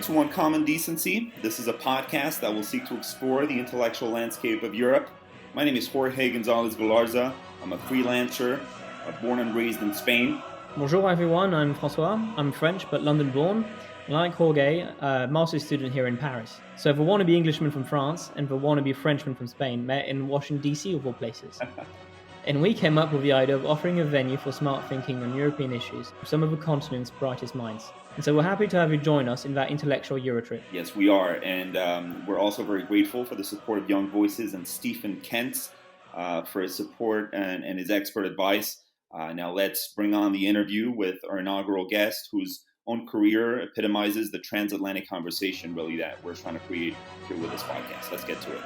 to Uncommon Decency. This is a podcast that will seek to explore the intellectual landscape of Europe. My name is Jorge Gonzalez Galarza. I'm a freelancer, born and raised in Spain. Bonjour everyone, I'm Francois. I'm French but London born. Like Jorge, a master's student here in Paris. So the wannabe Englishman from France and the wannabe Frenchman from Spain met in Washington D.C. of all places. And we came up with the idea of offering a venue for smart thinking on European issues from some of the continent's brightest minds. And so we're happy to have you join us in that intellectual Eurotrip. Yes, we are. And we're also very grateful for the support of Young Voices and Stephen Kent for his support and his expert advice. Now let's bring on the interview with our inaugural guest, whose own career epitomizes the transatlantic conversation, really, that we're trying to create here with this podcast. Let's get to it.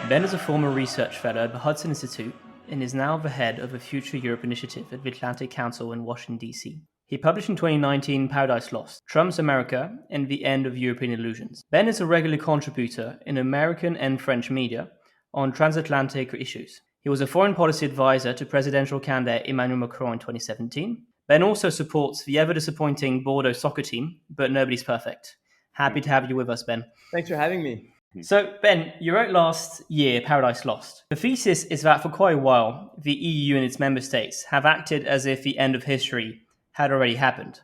Ben is a former research fellow at the Hudson Institute and is now the head of a Future Europe initiative at the Atlantic Council in Washington, D.C. He published in 2019 Paradise Lost, Trump's America and the End of European Illusions. Ben is a regular contributor in American and French media on transatlantic issues. He was a foreign policy advisor to presidential candidate Emmanuel Macron in 2017. Ben also supports the ever-disappointing Bordeaux soccer team, but nobody's perfect. Happy to have you with us, Ben. Thanks for having me. So, Ben, you wrote last year Paradise Lost. The thesis is that for quite a while, the EU and its member states have acted as if the end of history had already happened.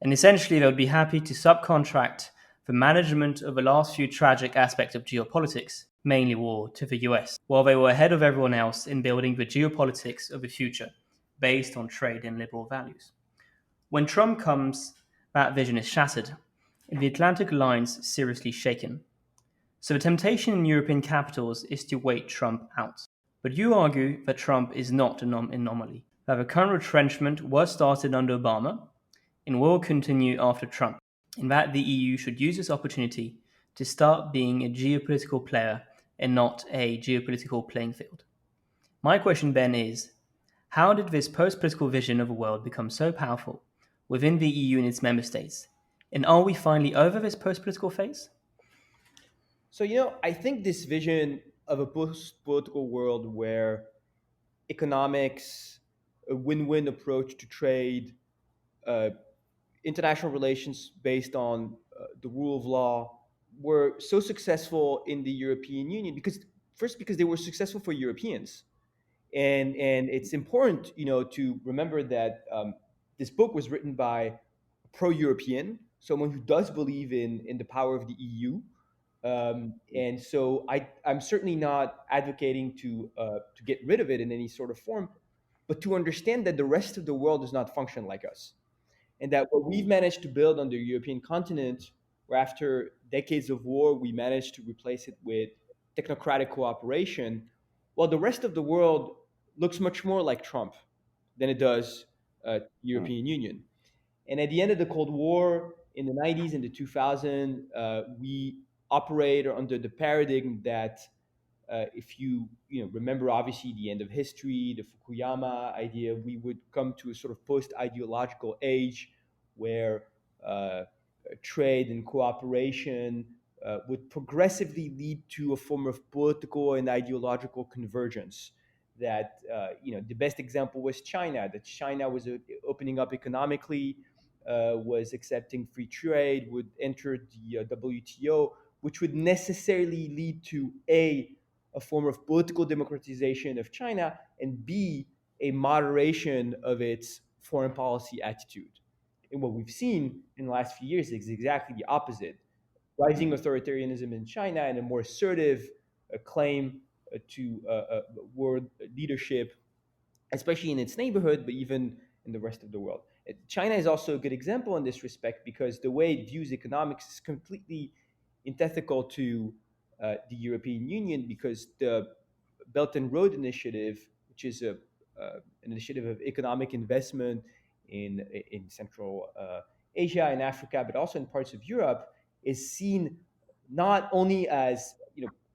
And essentially, they would be happy to subcontract the management of the last few tragic aspects of geopolitics, mainly war, to the US, while they were ahead of everyone else in building the geopolitics of the future, based on trade and liberal values. When Trump comes, that vision is shattered, and the Atlantic alliance seriously shaken. So the temptation in European capitals is to wait Trump out. But you argue that Trump is not an anomaly, that the current retrenchment was started under Obama and will continue after Trump, and that the EU should use this opportunity to start being a geopolitical player and not a geopolitical playing field. My question, Ben, is how did this post-political vision of the world become so powerful within the EU and its member states? And are we finally over this post-political phase? So, I think this vision of a post-political world where economics, a win-win approach to trade, international relations based on the rule of law were so successful in the European Union because they were successful for Europeans. And it's important, to remember that this book was written by a pro-European, someone who does believe in the power of the EU. And so I'm certainly not advocating to get rid of it in any sort of form, but to understand that the rest of the world does not function like us. And that what we've managed to build on the European continent, where after decades of war, we managed to replace it with technocratic cooperation, while the rest of the world looks much more like Trump than it does European Union. And at the end of the Cold War, in the 90s and the 2000s, we operate under the paradigm that if you remember, obviously, the end of history, the Fukuyama idea, we would come to a sort of post-ideological age where trade and cooperation would progressively lead to a form of political and ideological convergence. That the best example was China. That China was opening up economically, was accepting free trade, would enter the WTO, which would necessarily lead to a form of political democratization of China, and B, a moderation of its foreign policy attitude. And what we've seen in the last few years is exactly the opposite. Rising authoritarianism in China and a more assertive claim to world leadership, especially in its neighborhood, but even in the rest of the world. China is also a good example in this respect because the way it views economics is completely antithetical to the European Union, because the Belt and Road Initiative, which is an initiative of economic investment in Central Asia and Africa, but also in parts of Europe, is seen not only as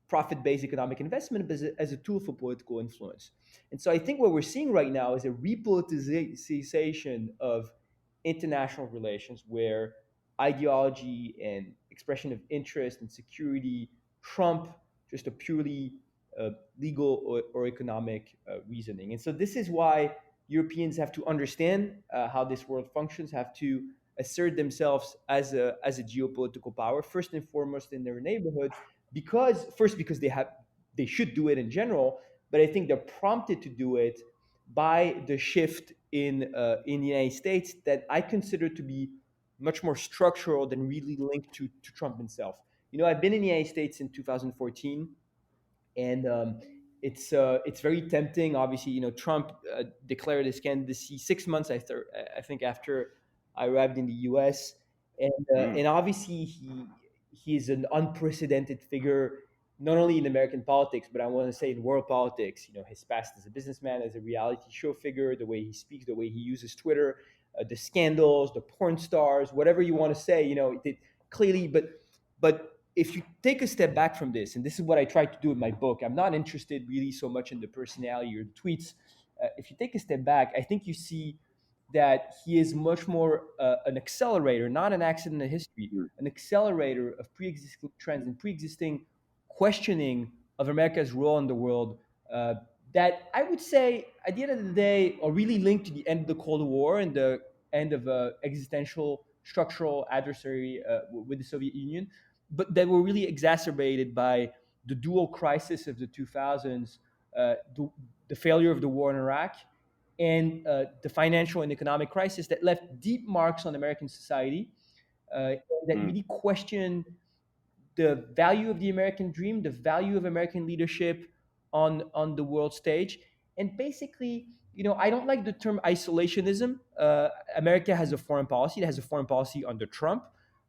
profit-based economic investment, but as a tool for political influence. And so I think what we're seeing right now is a repoliticization of international relations, where ideology and expression of interest and security trump just a purely legal or economic reasoning. And so this is why Europeans have to understand how this world functions, have to assert themselves as a geopolitical power, first and foremost in their neighborhood, because they should do it in general, but I think they're prompted to do it by the shift in the United States that I consider to be much more structural than really linked to Trump himself. I've been in the United States in 2014, and it's very tempting. Obviously, Trump declared his candidacy 6 months I think after I arrived in the U.S. And obviously he is an unprecedented figure, not only in American politics, but I want to say in world politics. His past as a businessman, as a reality show figure, the way he speaks, the way he uses Twitter, the scandals, the porn stars, whatever you want to say. Clearly, but if you take a step back from this, and this is what I try to do in my book, I'm not interested really so much in the personality or the tweets. If you take a step back, I think you see that he is much more an accelerator, not an accident in history, an accelerator of pre-existing trends and pre-existing questioning of America's role in the world, that I would say, at the end of the day, are really linked to the end of the Cold War and the end of existential structural adversary with the Soviet Union, but that were really exacerbated by the dual crisis of the 2000s, the failure of the war in Iraq, and the financial and economic crisis that left deep marks on American society, that really questioned the value of the American dream, the value of American leadership on the world stage. And basically, I don't like the term isolationism. America has a foreign policy. It has a foreign policy under Trump.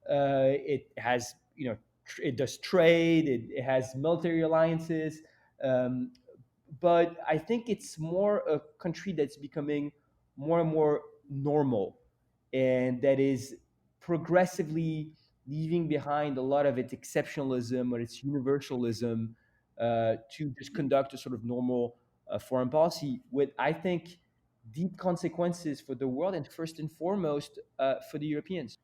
It has, it does trade. It has military alliances. Um, but I think it's more a country that's becoming more and more normal, and that is progressively leaving behind a lot of its exceptionalism or its universalism, to just conduct a sort of normal foreign policy with, I think, deep consequences for the world and first and foremost for the Europeans.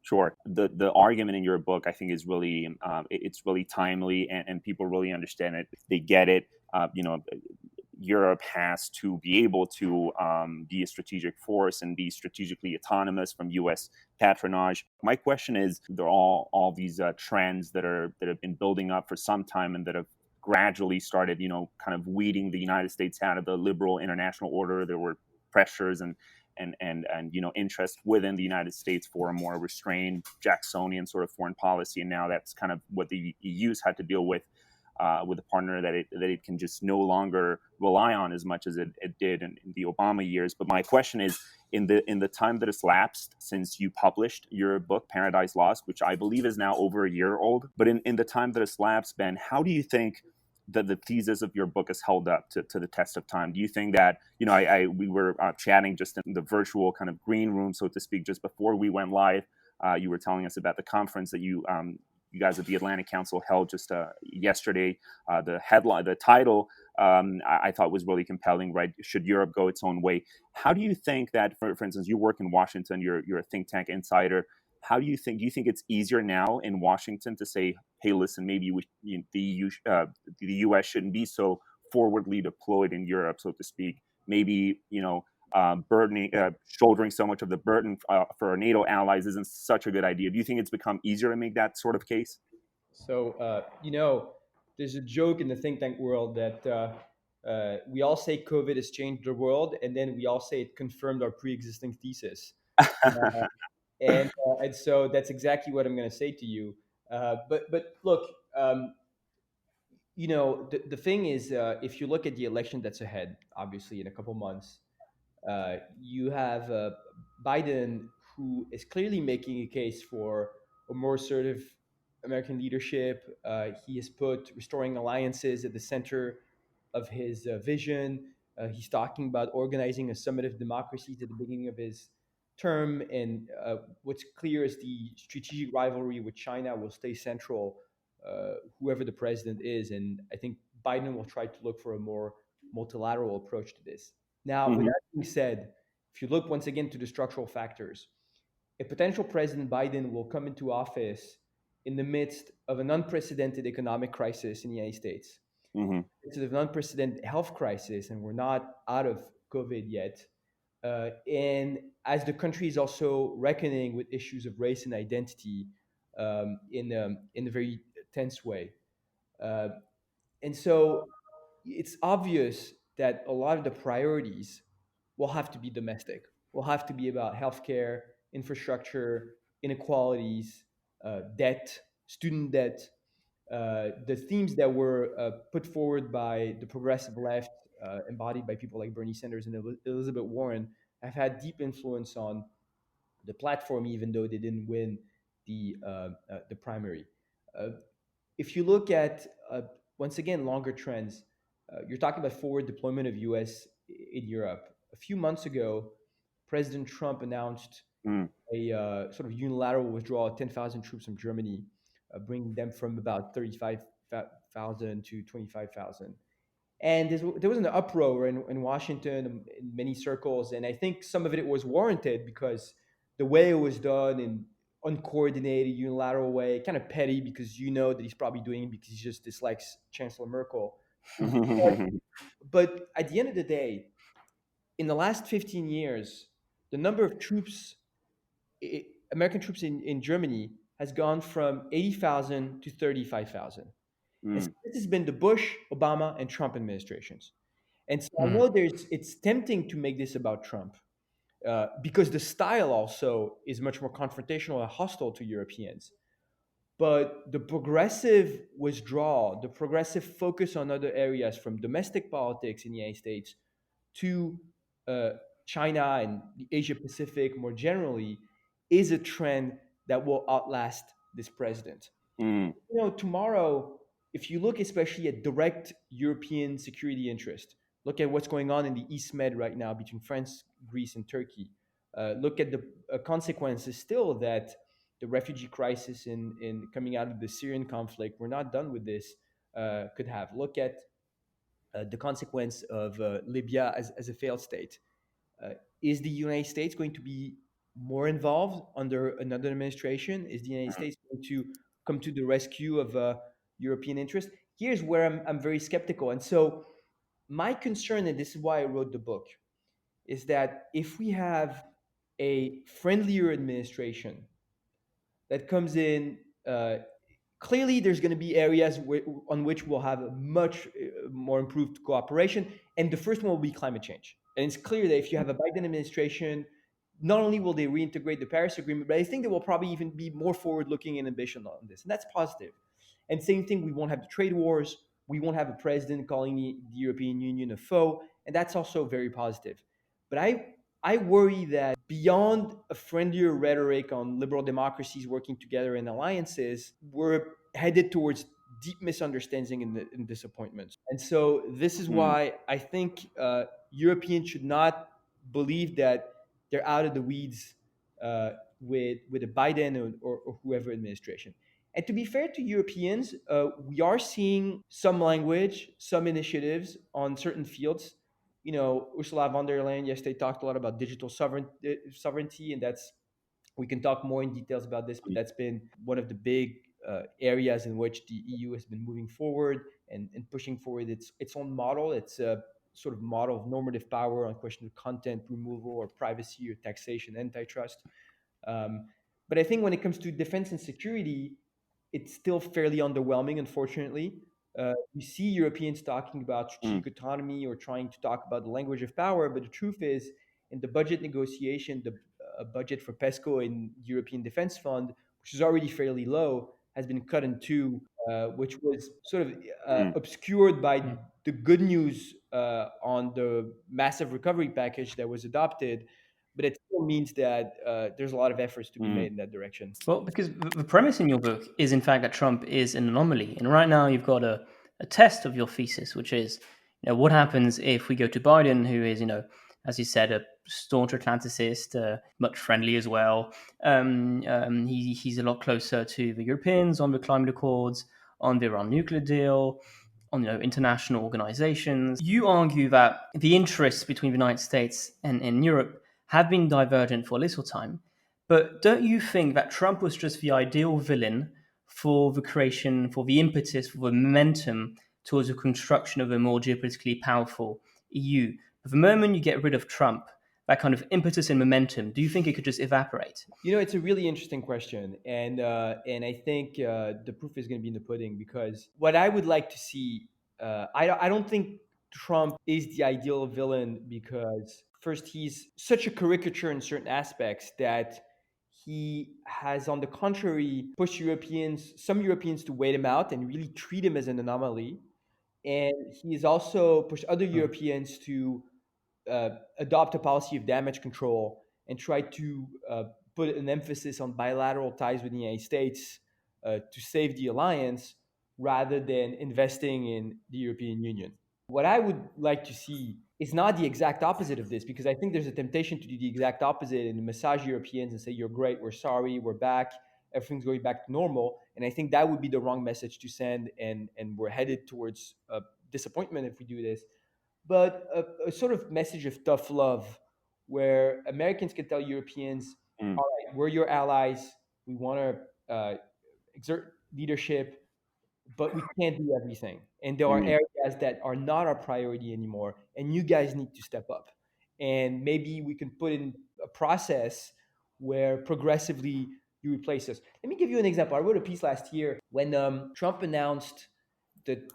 Sure. The argument in your book, I think, is really it's really timely, and people really understand it. They get it. Europe has to be able to be a strategic force and be strategically autonomous from U.S. patronage. My question is, there are all these trends that have been building up for some time and that have gradually started, kind of weeding the United States out of the liberal international order. There were pressures and interest within the United States for a more restrained Jacksonian sort of foreign policy, and now that's kind of what the EU's had to deal with a partner that it can just no longer rely on as much as it did in the Obama years. But my question is, in the time that has lapsed since you published your book Paradise Lost, which I believe is now over a year old, but in the time that has lapsed, Ben, how do you think that the thesis of your book has held up to the test of time? Do you think that, we were chatting just in the virtual kind of green room, so to speak, just before we went live. You were telling us about the conference that you guys at the Atlantic Council held just yesterday. The title, I thought was really compelling, right? Should Europe go its own way? How do you think that, for instance, you work in Washington, you're a think tank insider. Do you think it's easier now in Washington to say, hey, listen, maybe the U.S. shouldn't be so forwardly deployed in Europe, so to speak? Maybe, shouldering so much of the burden for our NATO allies isn't such a good idea. Do you think it's become easier to make that sort of case? So, there's a joke in the think tank world that we all say COVID has changed the world, and then we all say it confirmed our pre-existing thesis. And so that's exactly what I'm going to say to you. But look, the thing is, if you look at the election that's ahead, obviously in a couple months, you have Biden, who is clearly making a case for a more assertive American leadership. He has put restoring alliances at the center of his vision. He's talking about organizing a summit of democracies at the beginning of his term. And what's clear is the strategic rivalry with China will stay central, whoever the president is. And I think Biden will try to look for a more multilateral approach to this. Now, with that being said, if you look once again to the structural factors, a potential President Biden will come into office in the midst of an unprecedented economic crisis in the United States. Mm-hmm. It's an unprecedented health crisis, and we're not out of COVID yet. And as the country is also reckoning with issues of race and identity in a very tense way. Uh, and so it's obvious that a lot of the priorities will have to be domestic, will have to be about healthcare, infrastructure, inequalities, debt, student debt, the themes that were put forward by the progressive left, embodied by people like Bernie Sanders and Elizabeth Warren, have had deep influence on the platform, even though they didn't win the primary. Uh, if you look at once again longer trends, you're talking about forward deployment of U.S. in Europe. A few months ago, President Trump announced Mm. a sort of unilateral withdrawal of 10,000 troops from Germany, bringing them from about 35,000 to 25,000. And there was an uproar in Washington in many circles, and I think some of it was warranted because the way it was done in uncoordinated, unilateral way, kind of petty because you know that he's probably doing it because he just dislikes Chancellor Merkel. But at the end of the day, in the last 15 years, the number of troops, American troops in Germany, has gone from 80,000 to 35,000. And so Mm. this has been the Bush, Obama, and Trump administrations. And so I Mm. know it's tempting to make this about Trump because the style also is much more confrontational and hostile to Europeans. But the progressive withdrawal, the progressive focus on other areas from domestic politics in the United States to uh, China and the Asia Pacific more generally, is a trend that will outlast this president. Mm. Tomorrow, if you look especially at direct European security interest, look at what's going on in the East Med right now between France, Greece, and Turkey. Look at the consequences still that the refugee crisis in coming out of the Syrian conflict, we're not done with this, could have. Look at the consequence of Libya as a failed state. Uh, is the United States going to be more involved under another administration? Is the United States going to come to the rescue of European interest? Here's where I'm very skeptical. And so, my concern, and this is why I wrote the book, is that if we have a friendlier administration that comes in, clearly there's going to be areas on which we'll have a much more improved cooperation. And the first one will be climate change. And it's clear that if you have a Biden administration, not only will they reintegrate the Paris Agreement, but I think they will probably even be more forward looking and ambitious on this. And that's positive. And same thing, we won't have the trade wars. We won't have a president calling the European Union a foe. And that's also very positive. But I worry that beyond a friendlier rhetoric on liberal democracies working together in alliances, we're headed towards deep misunderstanding and disappointments. And so this is Mm. why I think Europeans should not believe that they're out of the weeds with a Biden or whoever administration. And to be fair to Europeans, we are seeing some language, some initiatives on certain fields. Ursula von der Leyen yesterday talked a lot about digital sovereignty, and that's we can talk more in details about this, but that's been one of the big areas in which the EU has been moving forward and pushing forward its own model. It's a sort of model of normative power on question of content removal or privacy or taxation, antitrust. Um, but I think when it comes to defense and security, it's still fairly underwhelming, unfortunately. You see Europeans talking about Mm. strategic autonomy or trying to talk about the language of power, but the truth is, in the budget negotiation, the budget for PESCO and European Defense Fund, which is already fairly low, has been cut in two, which was sort of Mm. obscured by Mm. the good news on the massive recovery package that was adopted. But it still means that there's a lot of efforts to be Mm. made in that direction. Well, because the premise in your book is, in fact, that Trump is an anomaly. And right now, you've got a test of your thesis, which is, what happens if we go to Biden, who is, as you said, a staunch Atlanticist, much friendly as well. He's a lot closer to the Europeans on the climate accords, on the Iran nuclear deal, on international organizations. You argue that the interests between the United States and Europe have been divergent for a little time. But don't you think that Trump was just the ideal villain for the creation, for the impetus, for the momentum towards the construction of a more geopolitically powerful EU. But the moment you get rid of Trump, that kind of impetus and momentum, do you think it could just evaporate? It's a really interesting question, and I think the proof is going to be in the pudding. Because what I would like to see, I don't think Trump is the ideal villain, because first, he's such a caricature in certain aspects that he has, on the contrary, pushed some Europeans, to wait him out and really treat him as an anomaly, and he's also pushed other Europeans to adopt a policy of damage control and try to put an emphasis on bilateral ties with the United States to save the alliance, rather than investing in the European Union. What I would like to see is not the exact opposite of this, because I think there's a temptation to do the exact opposite and massage Europeans and say, "You're great, we're sorry, we're back, everything's going back to normal." And I think that would be the wrong message to send, and we're headed towards disappointment if we do this. But a sort of message of tough love, where Americans can tell Europeans, Mm. "All right, we're your allies. We want to exert leadership, but we can't do everything. And there are Mm. areas that are not our priority anymore, and you guys need to step up." And maybe we can put in a process where progressively you replace us. Let me give you an example. I wrote a piece last year when Trump announced the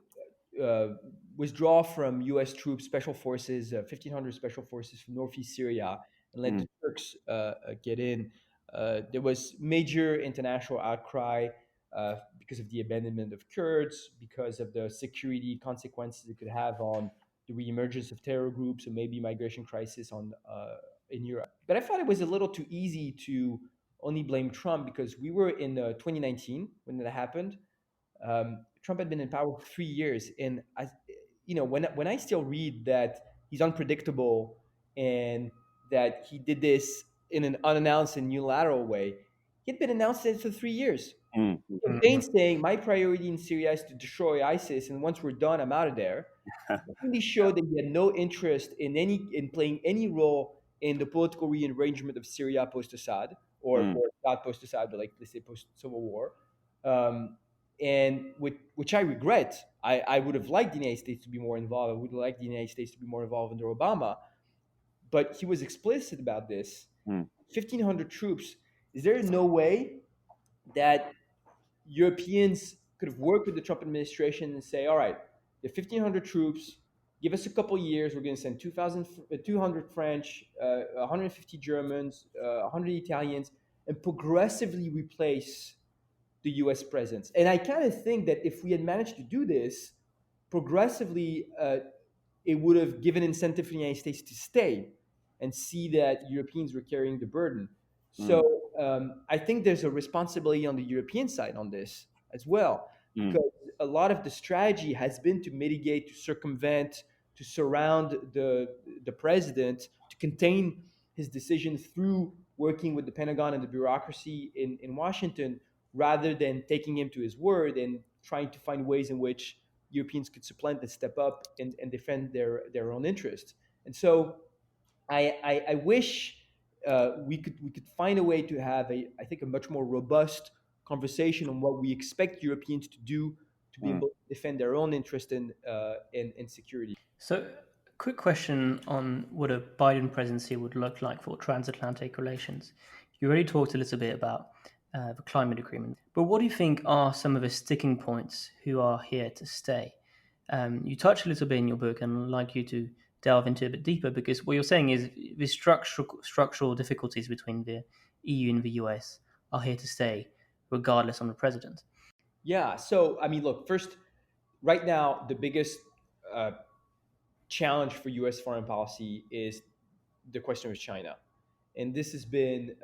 uh, withdraw from U.S. troops, special forces, 1,500 special forces from northeast Syria, and let Mm. the Turks get in. There was major international outcry because of the abandonment of Kurds, because of the security consequences it could have on the reemergence of terror groups, and maybe migration crisis in Europe. But I thought it was a little too easy to only blame Trump, because we were in 2019 when that happened. Trump had been in power for 3 years, and when I still read that he's unpredictable and that he did this in an unannounced and unilateral way, he had been announced it for 3 years. Mm. He campaigned saying, "My priority in Syria is to destroy ISIS, and once we're done, I'm out of there." It really showed that he had no interest in playing any role in the political rearrangement of Syria post Assad, or Mm. not post Assad, but, like, let's say, post Civil War. And which I regret. I would have liked the United States to be more involved. I would have liked the United States to be more involved under Obama, but he was explicit about this. Mm. 1,500 troops. Is there no way that Europeans could have worked with the Trump administration and say, "All right, the 1,500 troops, give us a couple years. We're going to send 200 French, 150 Germans, 100 Italians, and progressively replace the US presence." And I kind of think that if we had managed to do this progressively, it would have given incentive for the United States to stay and see that Europeans were carrying the burden. Mm. So I think there's a responsibility on the European side on this as well, Mm. because a lot of the strategy has been to mitigate, to circumvent, to surround the president, to contain his decision through working with the Pentagon and the bureaucracy in Washington, rather than taking him to his word and trying to find ways in which Europeans could supplant and step up and defend their own interests. And so I wish we could find a way to have I think a much more robust conversation on what we expect Europeans to do to be Mm. able to defend their own interest in security. So, quick question on what a Biden presidency would look like for transatlantic relations. You already talked a little bit about the climate agreement, but what do you think are some of the sticking points who are here to stay? You touched a little bit in your book, and I'd like you to delve into a bit deeper, because what you're saying is the structural difficulties between the EU and the US are here to stay, regardless of the president. Yeah. So I mean, look, first, right now, the biggest uh, challenge for U.S. foreign policy is the question of China, and this has been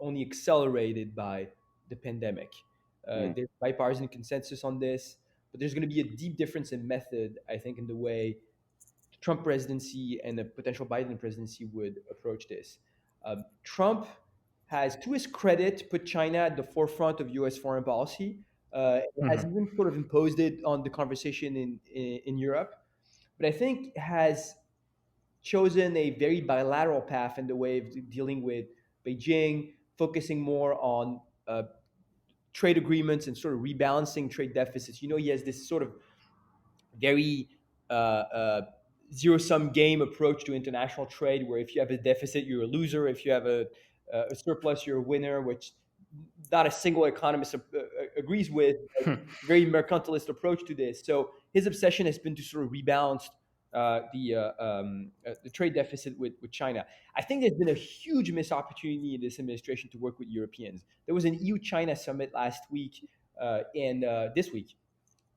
only accelerated by the pandemic. Mm. There's bipartisan consensus on this, but there's going to be a deep difference in method, I think, in the way the Trump presidency and the potential Biden presidency would approach this. Trump has, to his credit, put China at the forefront of U.S. foreign policy. Has Mhm. even sort of imposed it on the conversation in Europe, but I think has chosen a very bilateral path in the way of dealing with Beijing, focusing more on trade agreements and sort of rebalancing trade deficits. He has this sort of very zero-sum game approach to international trade, where if you have a deficit, you're a loser. If you have a surplus, you're a winner, which not a single economist agrees with. Very mercantilist approach to this. So his obsession has been to sort of rebalance the trade deficit with China. I think there's been a huge missed opportunity in this administration to work with Europeans. There was an EU-China summit last week and this week.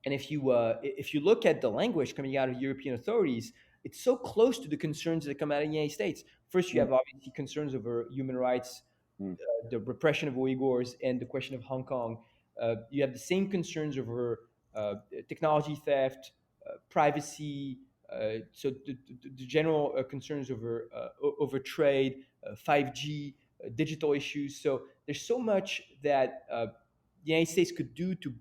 And if you look at the language coming out of European authorities, it's so close to the concerns that come out of the United States. First, you have obviously concerns over human rights, Mm. the repression of Uyghurs, and the question of Hong Kong. You have the same concerns over technology theft, privacy. The general concerns over trade, 5G, digital issues. So there's so much that the United States could do to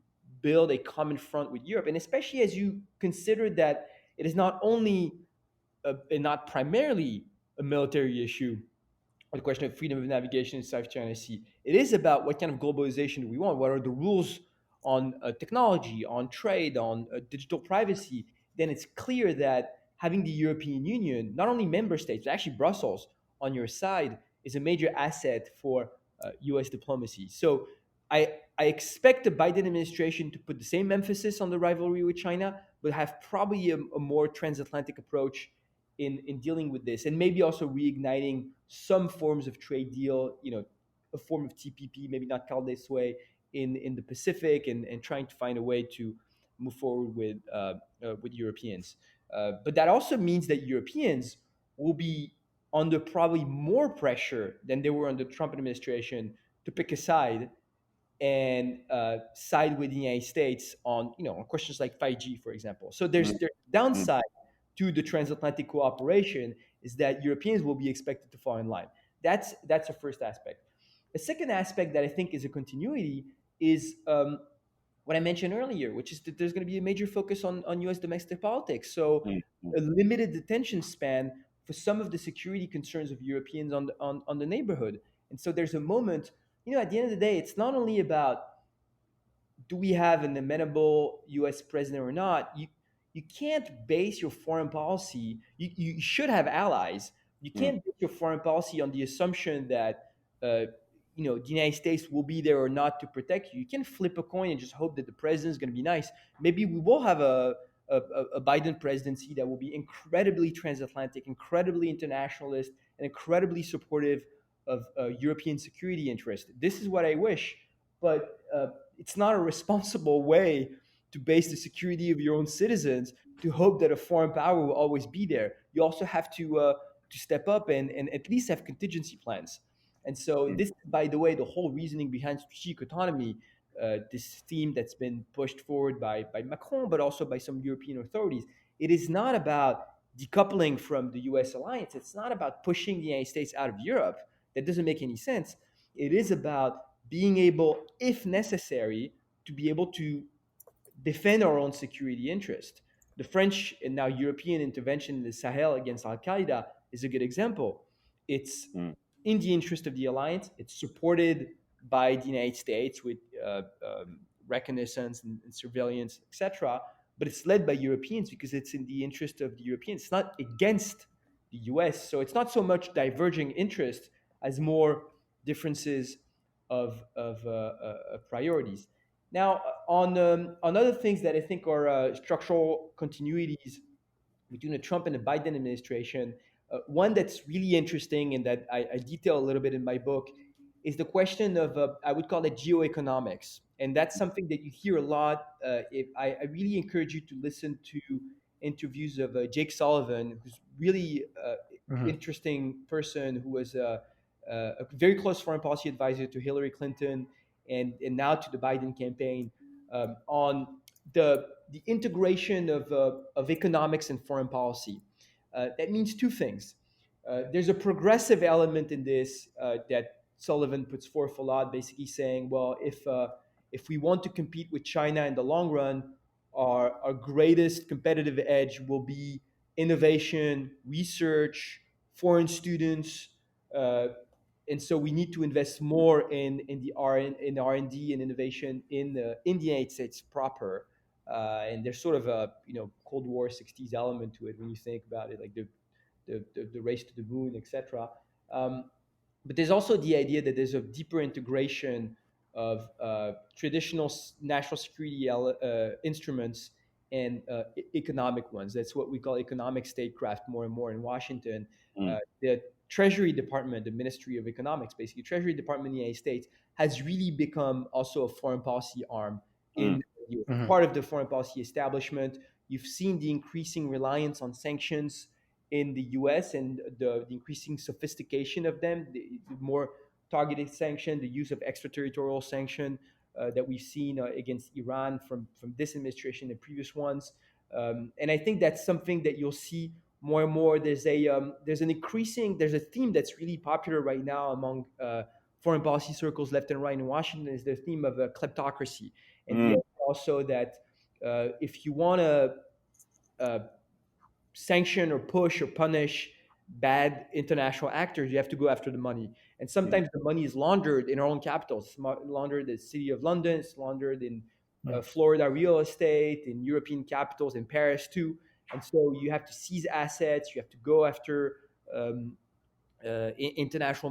build a common front with Europe, and especially as you consider that it is not only and not primarily a military issue, or the question of freedom of navigation in South China Sea. It is about what kind of globalization do we want? What are the rules on technology, on trade, on digital privacy? Then it's clear that having the European Union, not only member states, but actually Brussels on your side, is a major asset for US diplomacy. So I expect the Biden administration to put the same emphasis on the rivalry with China, but have probably a more transatlantic approach in dealing with this, and maybe also reigniting some forms of trade deal, a form of TPP, maybe not called this way, in the Pacific, and trying to find a way to move forward with Europeans. But that also means that Europeans will be under probably more pressure than they were under the Trump administration to pick a side and side with the United States on questions like 5G, for example. So there's Mm. downside to the transatlantic cooperation is that Europeans will be expected to fall in line. That's a first aspect. The second aspect that I think is a continuity is what I mentioned earlier, which is that there's going to be a major focus on U.S. domestic politics. So Mm. Mm. a limited attention span for some of the security concerns of Europeans on the neighborhood. And so there's a moment, at the end of the day, it's not only about do we have an amenable U.S. president or not. You can't base your foreign policy. You should have allies. You Mm. can't base your foreign policy on the assumption that the United States will be there or not to protect you. You can flip a coin and just hope that the president is going to be nice. Maybe we will have a Biden presidency that will be incredibly transatlantic, incredibly internationalist, and incredibly supportive of European security interests. This is what I wish, but it's not a responsible way to base the security of your own citizens to hope that a foreign power will always be there. You also have to step up and at least have contingency plans. And so Mm. this, by the way, the whole reasoning behind strategic autonomy, this theme that's been pushed forward by Macron, but also by some European authorities. It is not about decoupling from the US alliance. It's not about pushing the United States out of Europe. That doesn't make any sense. It is about being able, if necessary, to be able to defend our own security interest. The French and now European intervention in the Sahel against Al Qaeda is a good example. It's Mm. in the interest of the alliance. It's supported by the United States with reconnaissance and surveillance, etc. But it's led by Europeans because it's in the interest of the Europeans. It's not against the US. So it's not so much diverging interest as more differences of priorities. Now, on other things that I think are structural continuities between the Trump and the Biden administration, one that's really interesting and that I detail a little bit in my book is the question of I would call it geoeconomics, and that's something that you hear a lot. I really encourage you to listen to interviews of Jake Sullivan, who's really Mhm. interesting person who was a very close foreign policy advisor to Hillary Clinton and now to the Biden campaign on the integration of economics and foreign policy. That means two things. There's a progressive element in this that Sullivan puts forth a lot, basically saying, well, if we want to compete with China in the long run, our greatest competitive edge will be innovation, research, foreign students, uh, and so we need to invest more in the R in R&D and innovation in the United States proper. and there's sort of a Cold War '60s element to it when you think about it, like the race to the moon, etc. Um, but there's also the idea that there's a deeper integration of traditional national security instruments and economic ones. That's what we call economic statecraft more and more in Washington. Mm. The Treasury Department, the Ministry of Economics, basically, Treasury Department in the United States has really become also a foreign policy arm Mm. in Mhm. part of the foreign policy establishment. You've seen the increasing reliance on sanctions in the US and the increasing sophistication of them, the more targeted sanction, the use of extraterritorial sanction that we've seen against Iran from this administration and previous ones. And I think that's something that you'll see more and more. There's a theme that's really popular right now among foreign policy circles left and right in Washington, is the theme of kleptocracy, and the Mm. idea also that if you want to uh, sanction or push or punish bad international actors, you have to go after the money. And Yeah. sometimes the money is laundered in our own capitals. It's laundered in the city of London, it's laundered in Florida real estate, in European capitals, in Paris too. And so you have to seize assets, you have to go after um, international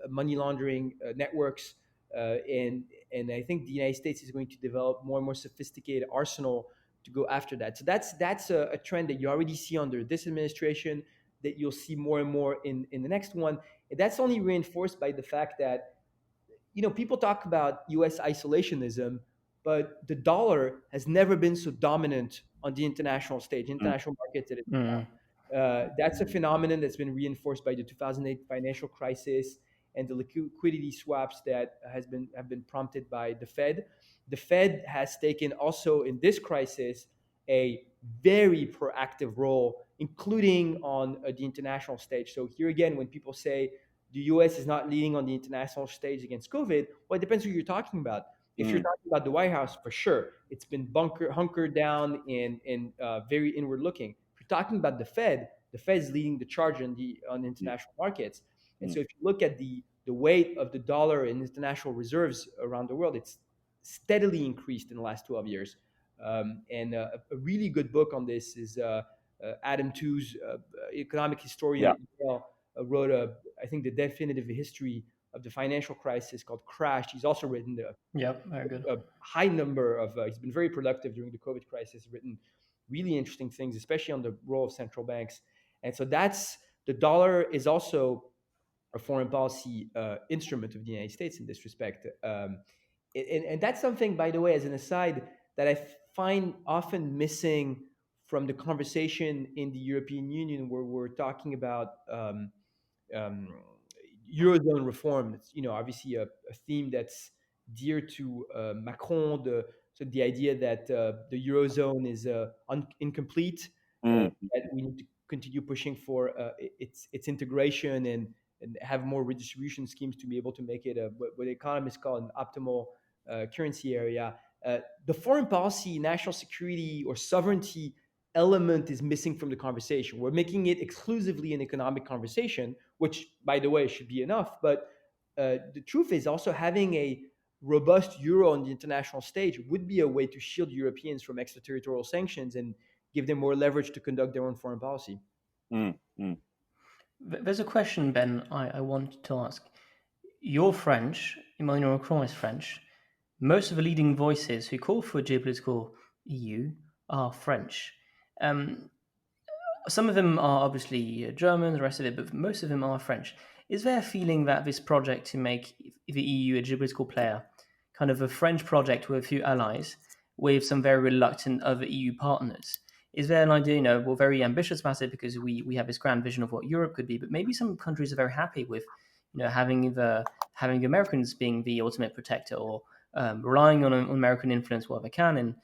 money laundering networks. And I think the United States is going to develop more and more sophisticated arsenal to go after that. So that's a trend that you already see under this administration, that you'll see more and more in the next one. And that's only reinforced by the fact that people talk about U.S. isolationism, but the dollar has never been so dominant on the international stage, Mm. international markets that it is Mm. now. That's a phenomenon that's been reinforced by the 2008 financial crisis and the liquidity swaps that have been prompted by the Fed. The Fed has taken also in this crisis a very proactive role, including on the international stage. So here again, when people say the US is not leading on the international stage against COVID, well, it depends who you're talking about. If you're Mm. talking about the White House, for sure, it's been hunkered down and very inward looking. If you're talking about the Fed is leading the charge on Mm. international markets. And Mm. so if you look at the weight of the dollar in international reserves around the world, it's steadily increased in the last 12 years. And a really good book on this is Adam Tooze, economic historian Yeah. at Yale, wrote I think the definitive history of the financial crisis called Crash. He's also written Yep, very good. a high number of. He's been very productive during the COVID crisis. Written really interesting things, especially on the role of central banks. And so that's the dollar is also a foreign policy instrument of the United States in this respect. And that's something, by the way, as an aside, that I find often missing from the conversation in the European Union, where we're talking about um, Eurozone reform. It's obviously a theme that's dear to Macron. So the idea that the Eurozone is incomplete, and Mm. that we need to continue pushing for its integration and have more redistribution schemes to be able to make it what economists call an optimal currency area. The foreign policy, national security, or sovereignty element is missing from the conversation. We're making it exclusively an economic conversation, which, by the way, should be enough. But the truth is also having a robust euro on the international stage would be a way to shield Europeans from extraterritorial sanctions and give them more leverage to conduct their own foreign policy. Mm. Mm. There's a question, Ben, I want to ask. You're French, Emmanuel Macron is French. Most of the leading voices who call for a geopolitical EU are French. Um, some of them are obviously German, the rest of it, but most of them are French. Is there a feeling that this project to make the EU a geopolitical player, kind of a French project with a few allies, with some very reluctant other EU partners, is there an idea, we're very ambitious about it because we have this grand vision of what Europe could be, but maybe some countries are very happy with, having the Americans being the ultimate protector or relying on American influence where they can, and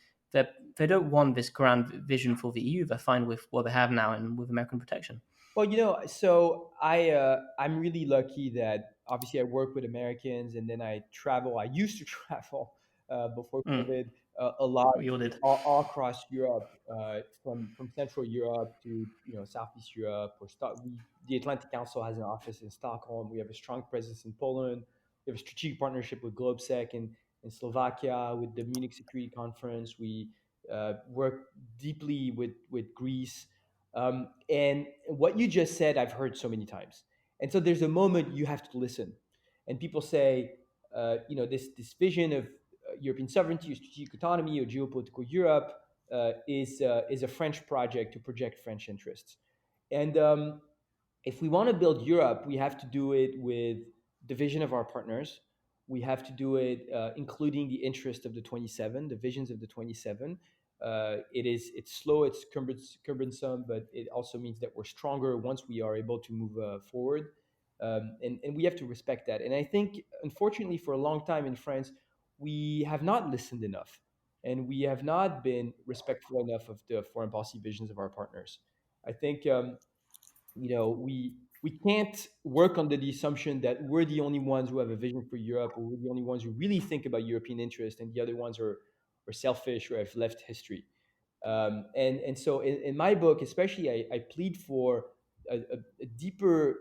they don't want this grand vision for the EU. They're fine with what they have now and with American protection. Well, so I'm really lucky that obviously I work with Americans, and then I travel. I used to travel before Mm, COVID a lot we all did. all across Europe, from Central Europe to Southeast Europe. The Atlantic Council has an office in Stockholm. We have a strong presence in Poland. We have a strategic partnership with GlobeSec in Slovakia with the Munich Security Conference. We work deeply with Greece. And what you just said, I've heard so many times. And so there's a moment you have to listen. And people say, this vision of European sovereignty or strategic autonomy or geopolitical Europe is a French project to project French interests. And if we want to build Europe, we have to do it with the vision of our partners. We have to do it including the interest of the 27, the visions of the 27. It's slow, it's cumbersome, but it also means that we're stronger once we are able to move forward. And we have to respect that. And I think, unfortunately, for a long time in France, we have not listened enough, and we have not been respectful enough of the foreign policy visions of our partners. I think we can't work under the assumption that we're the only ones who have a vision for Europe, or we're the only ones who really think about European interest, and the other ones are selfish or have left history. And so in my book, especially, I plead for a deeper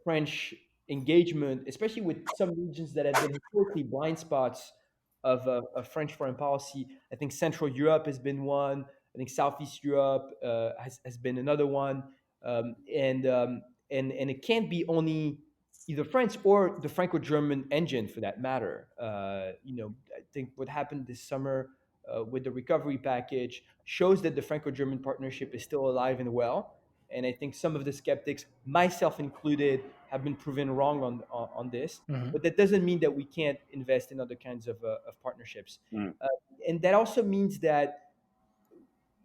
French engagement, especially with some regions that have been historically blind spots of French foreign policy. I think Central Europe has been one. I think Southeast Europe has been another one. And it can't be only either France or the Franco-German engine, for that matter. I think what happened this summer with the recovery package shows that the Franco-German partnership is still alive and well. And I think some of the skeptics, myself included, have been proven wrong on this. Mhm. But that doesn't mean that we can't invest in other kinds of partnerships. Mm. And that also means that,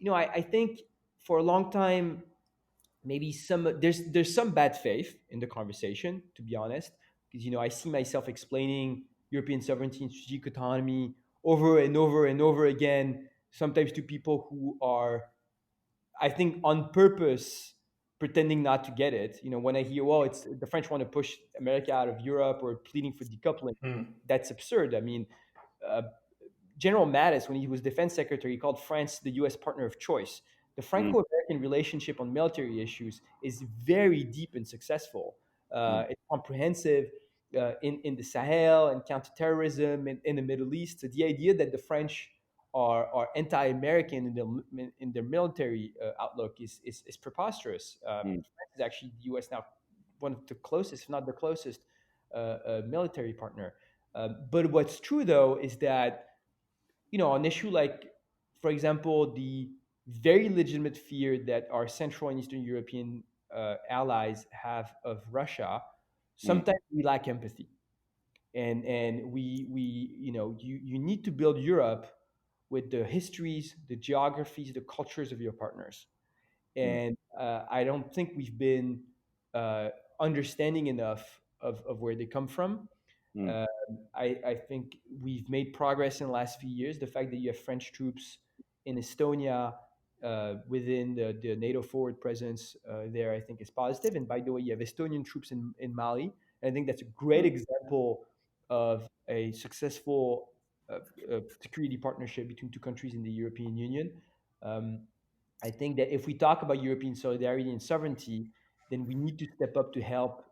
I think for a long time, maybe there's some bad faith in the conversation, to be honest, because I see myself explaining European sovereignty and strategic autonomy over and over and over again, sometimes to people who are, I think, on purpose pretending not to get it. When I hear, well, it's the French want to push America out of Europe or pleading for decoupling, Mm. that's absurd. I mean, uh, General Mattis, when he was defense secretary, he called France the U.S. partner of choice. The Mm. Franco-American relationship on military issues is very deep and successful. Mm. It's comprehensive in the Sahel and counterterrorism in the Middle East. So the idea that the French are anti-American in their military outlook is preposterous. Mm. France is actually the U.S. now one of the closest, if not the closest, military partner. But what's true, though, is that an issue like, for example, the very legitimate fear that our Central and Eastern European allies have of Russia, Mm. sometimes we lack empathy, and you need to build Europe with the histories, the geographies, the cultures of your partners. Mm. And I don't think we've been uh, understanding enough of where they come from. Mm. Um, I think we've made progress in the last few years. The fact that you have French troops in Estonia within the NATO forward presence there, I think, is positive. And by the way, you have Estonian troops in Mali. And I think that's a great Mm. example of a successful security partnership between two countries in the European Union. Um, I think that if we talk about European solidarity and sovereignty, then we need to step up to help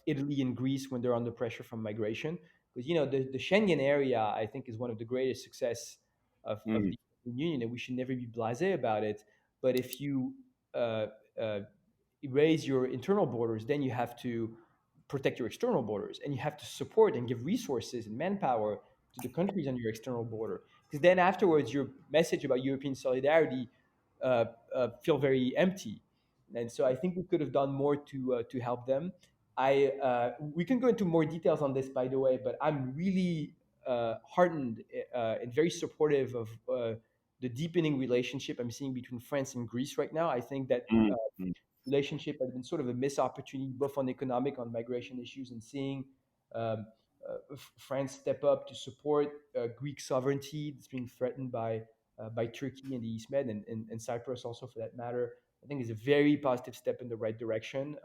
Italy and Greece when they're under pressure from migration. Because the Schengen area, I think, is one of the greatest success of Mm. the European Union, and we should never be blasé about it. But if you uh, uh, erase your internal borders, then you have to protect your external borders, and you have to support and give resources and manpower to the countries on your external border. Because then afterwards, your message about European solidarity feel very empty. And so I think we could have done more to help them. We can go into more details on this, by the way, but I'm really heartened and very supportive of the deepening relationship I'm seeing between France and Greece right now. I think that Mm. Mm. relationship has been sort of a missed opportunity, both on economic, on migration issues, and seeing um, France step up to support Greek sovereignty that's being threatened by Turkey and the East Med, and Cyprus also, for that matter. I think is a very positive step in the right direction.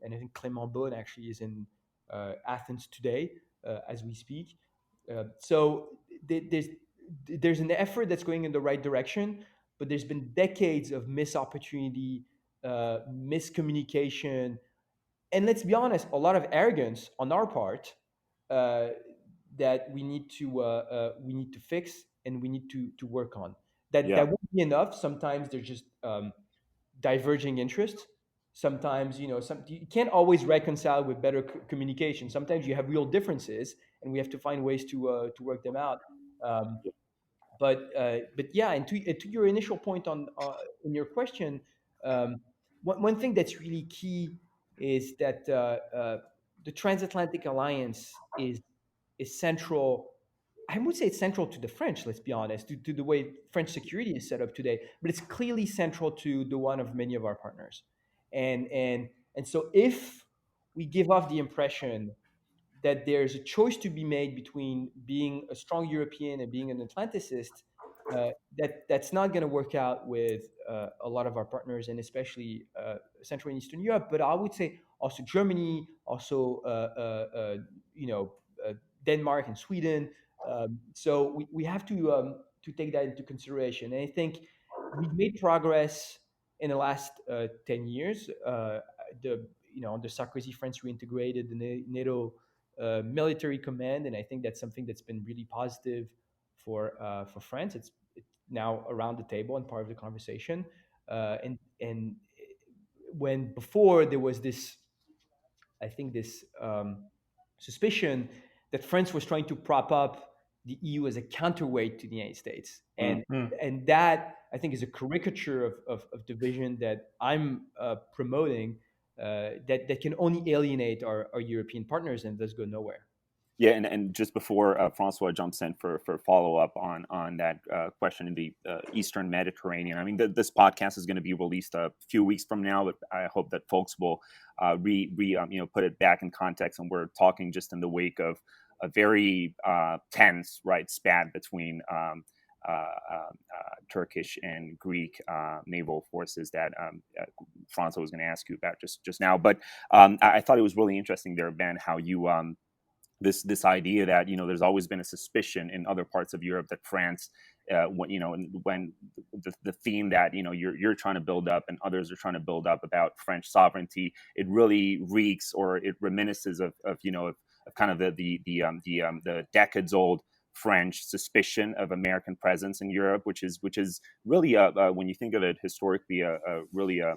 And I think Clément Beaune actually is in Athens today as we speak. So there's an effort that's going in the right direction, but there's been decades of missed opportunity, miscommunication, and let's be honest, a lot of arrogance on our part uh, that we need to fix and we need to work on. that won't be enough. Sometimes there's just diverging interests. Sometimes, you can't always reconcile with better communication. Sometimes you have real differences, and we have to find ways to work them out. Um, but yeah, and to your initial point on in your question, um, one thing that's really key is that the transatlantic alliance is central. I would say it's central to the French. Let's be honest, to the way French security is set up today. But it's clearly central to the one of many of our partners, and so if we give off the impression that there's a choice to be made between being a strong European and being an Atlanticist, that's not going to work out with a lot of our partners, and especially Central and Eastern Europe. But I would say also Germany, also you know uh, Denmark and Sweden. So we have to take that into consideration. And I think we've made progress in the last 10 years. The Under Sarkozy, France reintegrated the NATO military command, and I think that's something that's been really positive for France. It's now around the table and part of the conversation. And when before there was this, I think this suspicion that France was trying to prop up the EU as a counterweight to the United States, Mm. and that I think is a caricature of the vision that I'm promoting, that can only alienate our European partners and thus go nowhere. Yeah, and just before Francois jumps in for follow up on that question in the Eastern Mediterranean, I mean, this podcast is going to be released a few weeks from now, but I hope that folks will put it back in context. And we're talking just in the wake of a very tense spat between Turkish and Greek naval forces that Francois was going to ask you about just now. But I thought it was really interesting there, Ben, how you this idea that there's always been a suspicion in other parts of Europe that France, when the theme that you're trying to build up and others are trying to build up about French sovereignty, it really reeks or it reminisces of kind of the decades old French suspicion of American presence in Europe, which is really when you think of it historically really a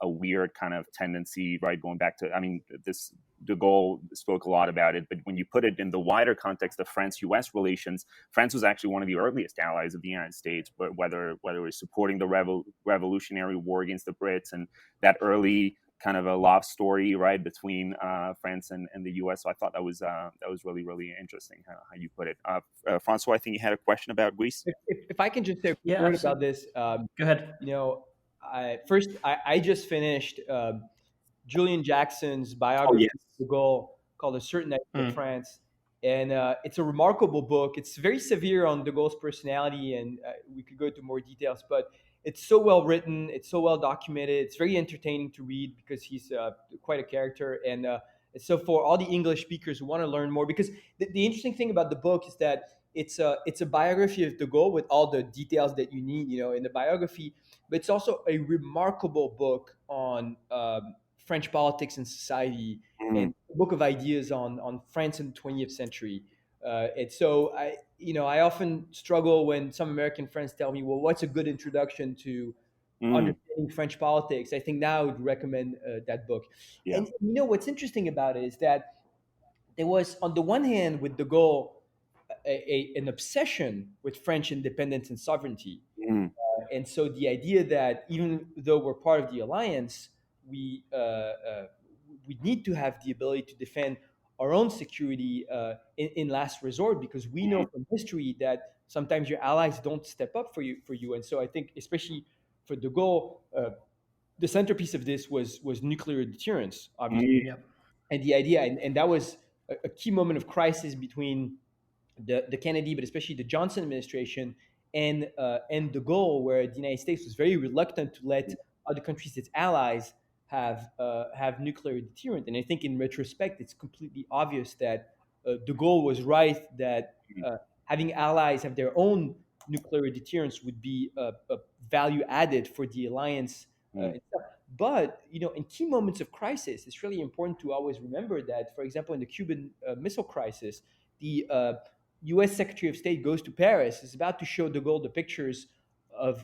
weird kind of tendency, right? Going back to, I mean, this De Gaulle spoke a lot about it, but when you put it in the wider context of France-U.S. relations, France was actually one of the earliest allies of the United States, but whether it was supporting the Revolutionary War against the Brits and that early kind of a love story, right, between France and the U.S. So I thought that was really, really interesting how you put it. Francois, I think you had a question about Greece. If I can just say a quick Yeah, word absolutely. about this, Go ahead. I just finished Julian Jackson's Oh biography yes. of De Gaulle called A Certain Night of Mm. France. And it's a remarkable book. It's very severe on De Gaulle's personality, and we could go into more details, but it's so well written, it's so well documented, it's very entertaining to read because he's quite a character. And so for all the English speakers who want to learn more, because the interesting thing about the book is that it's a biography of De Gaulle with all the details that you need, in the biography, but it's also a remarkable book on French politics and society, Mm. and a book of ideas on France in the 20th century. And so I often struggle when some American friends tell me, well, what's a good introduction to Mm. understanding French politics? I think now I would recommend that book. Yeah. And what's interesting about it is that there was, on the one hand, with De Gaulle, an obsession with French independence and sovereignty. Mm. And so the idea that even though we're part of the alliance, we we need to have the ability to defend our own security in last resort, because we know from history that sometimes your allies don't step up for you. And so I think, especially for De Gaulle, the centerpiece of this was nuclear deterrence, obviously, Mm. Yep. and the idea, and that was a key moment of crisis between the Kennedy, but especially the Johnson administration, and De Gaulle, where the United States was very reluctant to let other countries, its allies, have nuclear deterrent. And I think in retrospect, it's completely obvious that De Gaulle was right, that having allies have their own nuclear deterrence would be a value added for the alliance Mm. itself. But in key moments of crisis, it's really important to always remember that, for example, in the Cuban Missile Crisis, the U.S. Secretary of State goes to Paris, is about to show De Gaulle the pictures of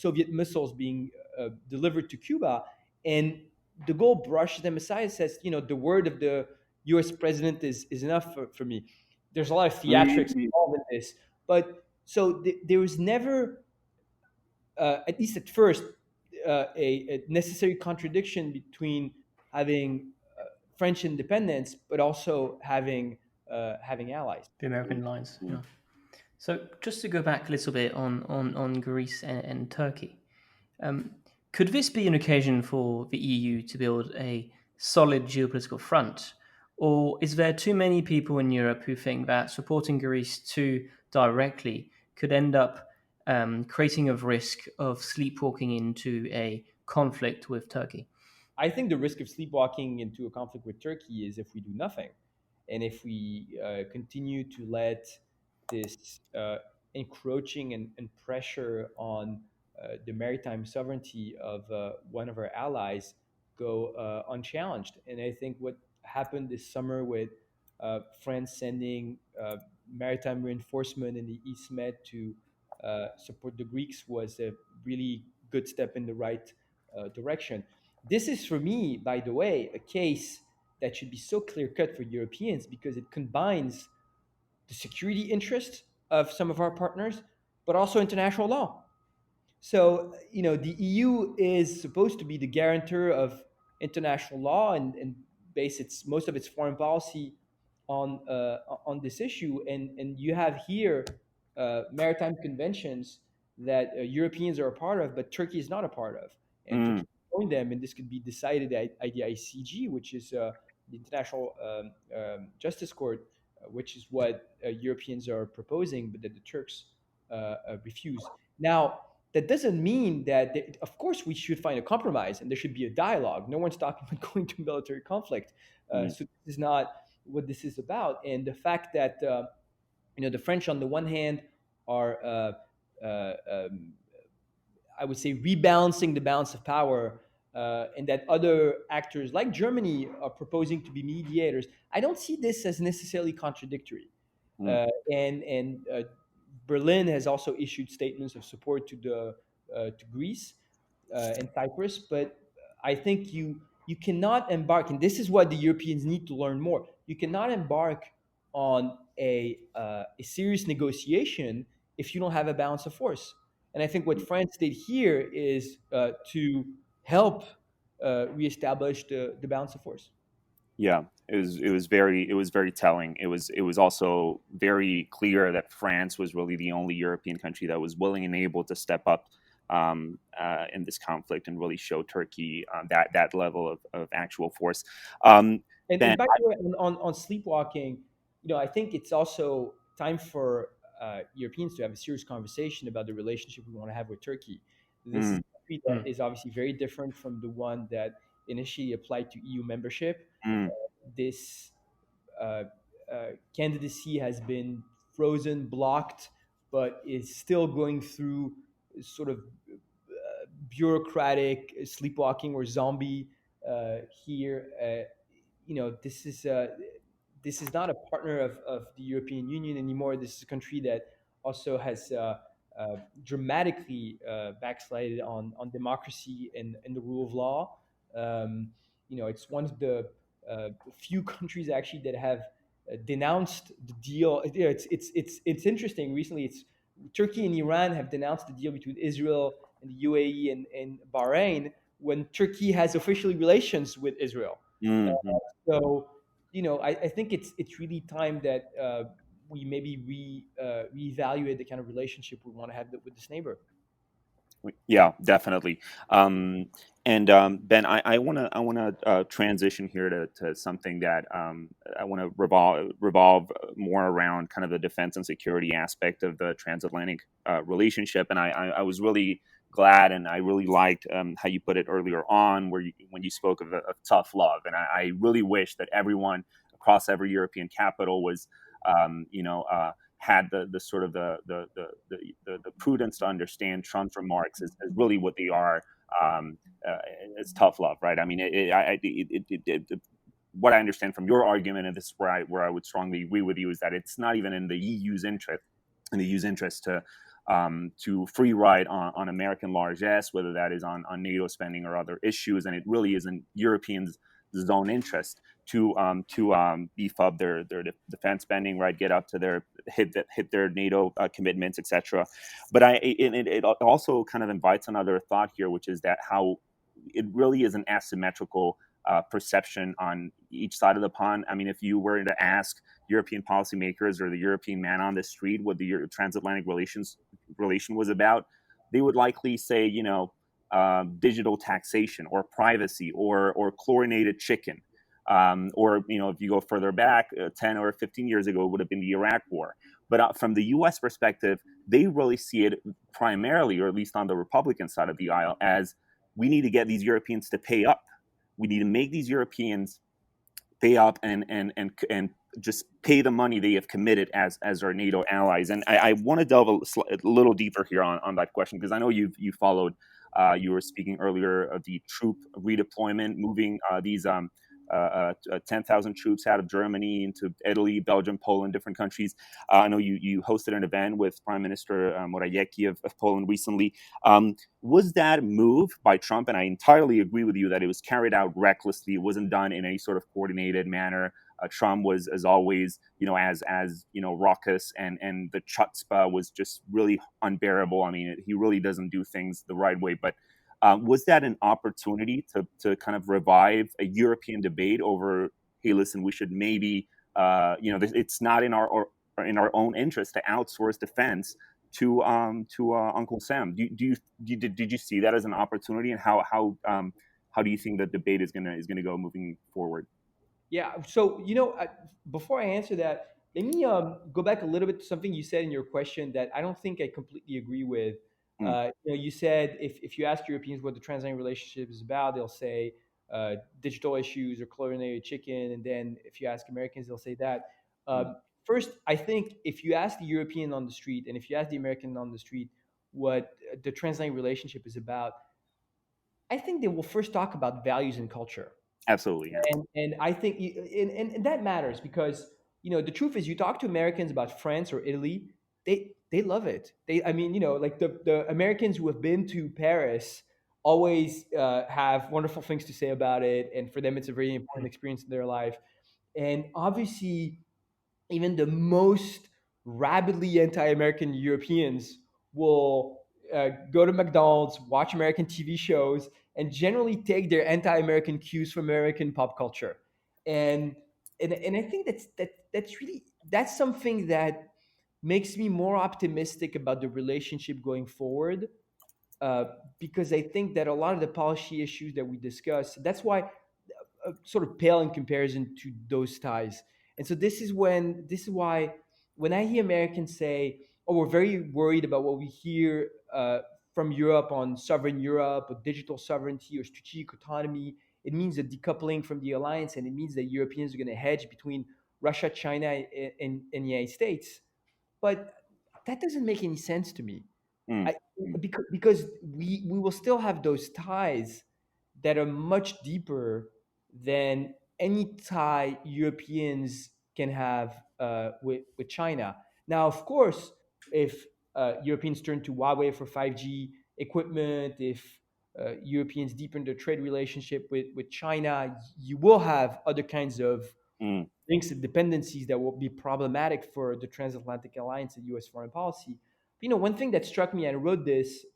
Soviet missiles being delivered to Cuba, and de Gaulle brushes them aside and says, the word of the U.S. president is enough for me. There's a lot of theatrics Mhm. involved in this, but so there was never, at least at first, a necessary contradiction between having French independence, but also having allies. The American lines. Mm. Yeah. So just to go back a little bit on Greece and Turkey, um, could this be an occasion for the EU to build a solid geopolitical front? Or is there too many people in Europe who think that supporting Greece too directly could end up creating a risk of sleepwalking into a conflict with Turkey? I think the risk of sleepwalking into a conflict with Turkey is if we do nothing, and if we continue to let this encroaching and pressure on the maritime sovereignty of one of our allies go unchallenged. And I think what happened this summer with France sending maritime reinforcement in the East Med to support the Greeks was a really good step in the right direction. This is, for me, by the way, a case that should be so clear cut for Europeans because it combines the security interest of some of our partners, but also international law. So, the EU is supposed to be the guarantor of international law and base most of its foreign policy on this issue. And you have here maritime conventions that Europeans are a part of, but Turkey is not a part of. And Mm. Turkey joined them, and this could be decided at the ICG, which is the International Justice Court, which is what Europeans are proposing, but that the Turks refuse. Now, that doesn't mean that, of course, we should find a compromise and there should be a dialogue. No one's talking about going to military conflict. Mm. So this is not what this is about. And the fact that the French, on the one hand, are I would say rebalancing the balance of power, and that other actors like Germany are proposing to be mediators. I don't see this as necessarily contradictory. Mm. And Berlin has also issued statements of support to Greece and Cyprus. But I think you cannot embark, and this is what the Europeans need to learn more. You cannot embark on a serious negotiation if you don't have a balance of force. And I think what France did here is to help reestablish the balance of force. Yeah, it was very telling. It was also very clear that France was really the only European country that was willing and able to step up in this conflict and really show Turkey that level of actual force. And Ben, by the way, on sleepwalking, I think it's also time for Europeans to have a serious conversation about the relationship we want to have with Turkey. This is mm, a country that is obviously very different from the one that initially applied to EU membership. mm, This uh, candidacy has been frozen, blocked, but is still going through sort of bureaucratic sleepwalking or zombie here. This is not a partner of the European Union anymore. This is a country that also has dramatically backslided on democracy and the rule of law. It's one of the few countries actually that have denounced the deal. It's interesting. Recently, it's Turkey and Iran have denounced the deal between Israel and the UAE and Bahrain when Turkey has officially relations with Israel. Uh, mm, so, I think it's really time that we maybe reevaluate the kind of relationship we want to have with this neighbor. yeah, definitely. And Ben, I wanna transition here to something that I want to revolve more around kind of the defense and security aspect of the transatlantic relationship. And I was really glad and I really liked how you put it earlier on, when you spoke of tough love. And I really wish that everyone across every European capital was, had the sort of the prudence to understand Trump's remarks as really what they are. Um, it's tough love, right? I mean, what I understand from your argument, and this is where I would strongly agree with you, is that it's not even in the EU's interest to to free ride on American largesse, whether that is on NATO spending or other issues, and it really is in Europeans' own interest to beef up their defense spending, right? Get up to their hit their NATO commitments, etc. But it also kind of invites another thought here, which is that how it really is an asymmetrical perception on each side of the pond. I mean, if you were to ask European policymakers or the European man on the street what the transatlantic relation was about, they would likely say, digital taxation or privacy or chlorinated chicken. Or, if you go further back, 10 or 15 years ago, it would have been the Iraq War. But from the U.S. perspective, they really see it primarily, or at least on the Republican side of the aisle, as we need to get these Europeans to pay up. We need to make these Europeans pay up and just pay the money they have committed as our NATO allies. And I want to delve a little deeper here on that question, because I know you followed. You were speaking earlier of the troop redeployment, moving these 10,000 troops out of Germany into Italy, Belgium, Poland, different countries. I know you hosted an event with Prime Minister Morawiecki of Poland recently. Was that move by Trump, and I entirely agree with you that it was carried out recklessly, it wasn't done in any sort of coordinated manner. Trump was, as always, as raucous, and the chutzpah was just really unbearable. I mean, he really doesn't do things the right way. But was that an opportunity to kind of revive a European debate over, hey, listen, we should maybe, it's not in our own interest to outsource defense to Uncle Sam? Did you see that as an opportunity, and how do you think the debate is gonna go moving forward? Yeah. So, before I answer that, let me go back a little bit to something you said in your question that I don't think I completely agree with. Mm. You said if you ask Europeans what the transatlantic relationship is about, they'll say digital issues or chlorinated chicken. And then if you ask Americans, they'll say that. Mm. First, I think if you ask the European on the street and if you ask the American on the street what the transatlantic relationship is about, I think they will first talk about values and culture. Absolutely, yeah. And I think and that matters because the truth is you talk to Americans about France or Italy, they love it. I mean, like the Americans who have been to Paris always have wonderful things to say about it, and for them it's a very important experience in their life. And obviously, even the most rabidly anti-American Europeans will go to McDonald's, watch American TV shows, and generally take their anti-American cues from American pop culture. And and I think that's something that makes me more optimistic about the relationship going forward. Because I think that a lot of the policy issues that we discuss, that's why sort of pale in comparison to those ties. And so this is why when I hear Americans say, "Oh, we're very worried about what we hear from Europe on sovereign Europe or digital sovereignty or strategic autonomy," it means a decoupling from the alliance, and it means that Europeans are going to hedge between Russia, China, and the United States. But that doesn't make any sense to me. Mm. I, because we will still have those ties that are much deeper than any tie Europeans can have with China. Now, of course, if Europeans turn to Huawei for 5G equipment, if Europeans deepen their trade relationship with China, you will have other kinds of Mm. links and dependencies that will be problematic for the transatlantic alliance and U.S. foreign policy. One thing that struck me, and I wrote this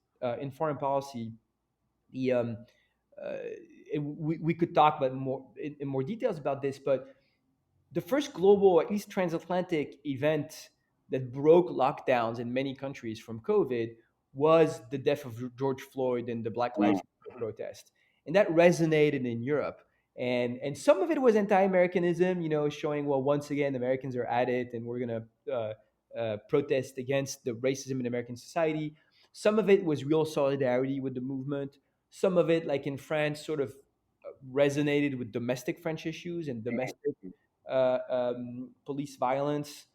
in foreign policy, the uh, we could talk about more in more details about this, but the first global, at least transatlantic event that broke lockdowns in many countries from COVID was the death of George Floyd and the Black Mm. Lives Matter protest, and that resonated in Europe. And some of it was anti-Americanism, showing, well, once again Americans are at it, and we're gonna protest against the racism in American society. Some of it was real solidarity with the movement. Some of it, like in France, sort of resonated with domestic French issues and domestic police violence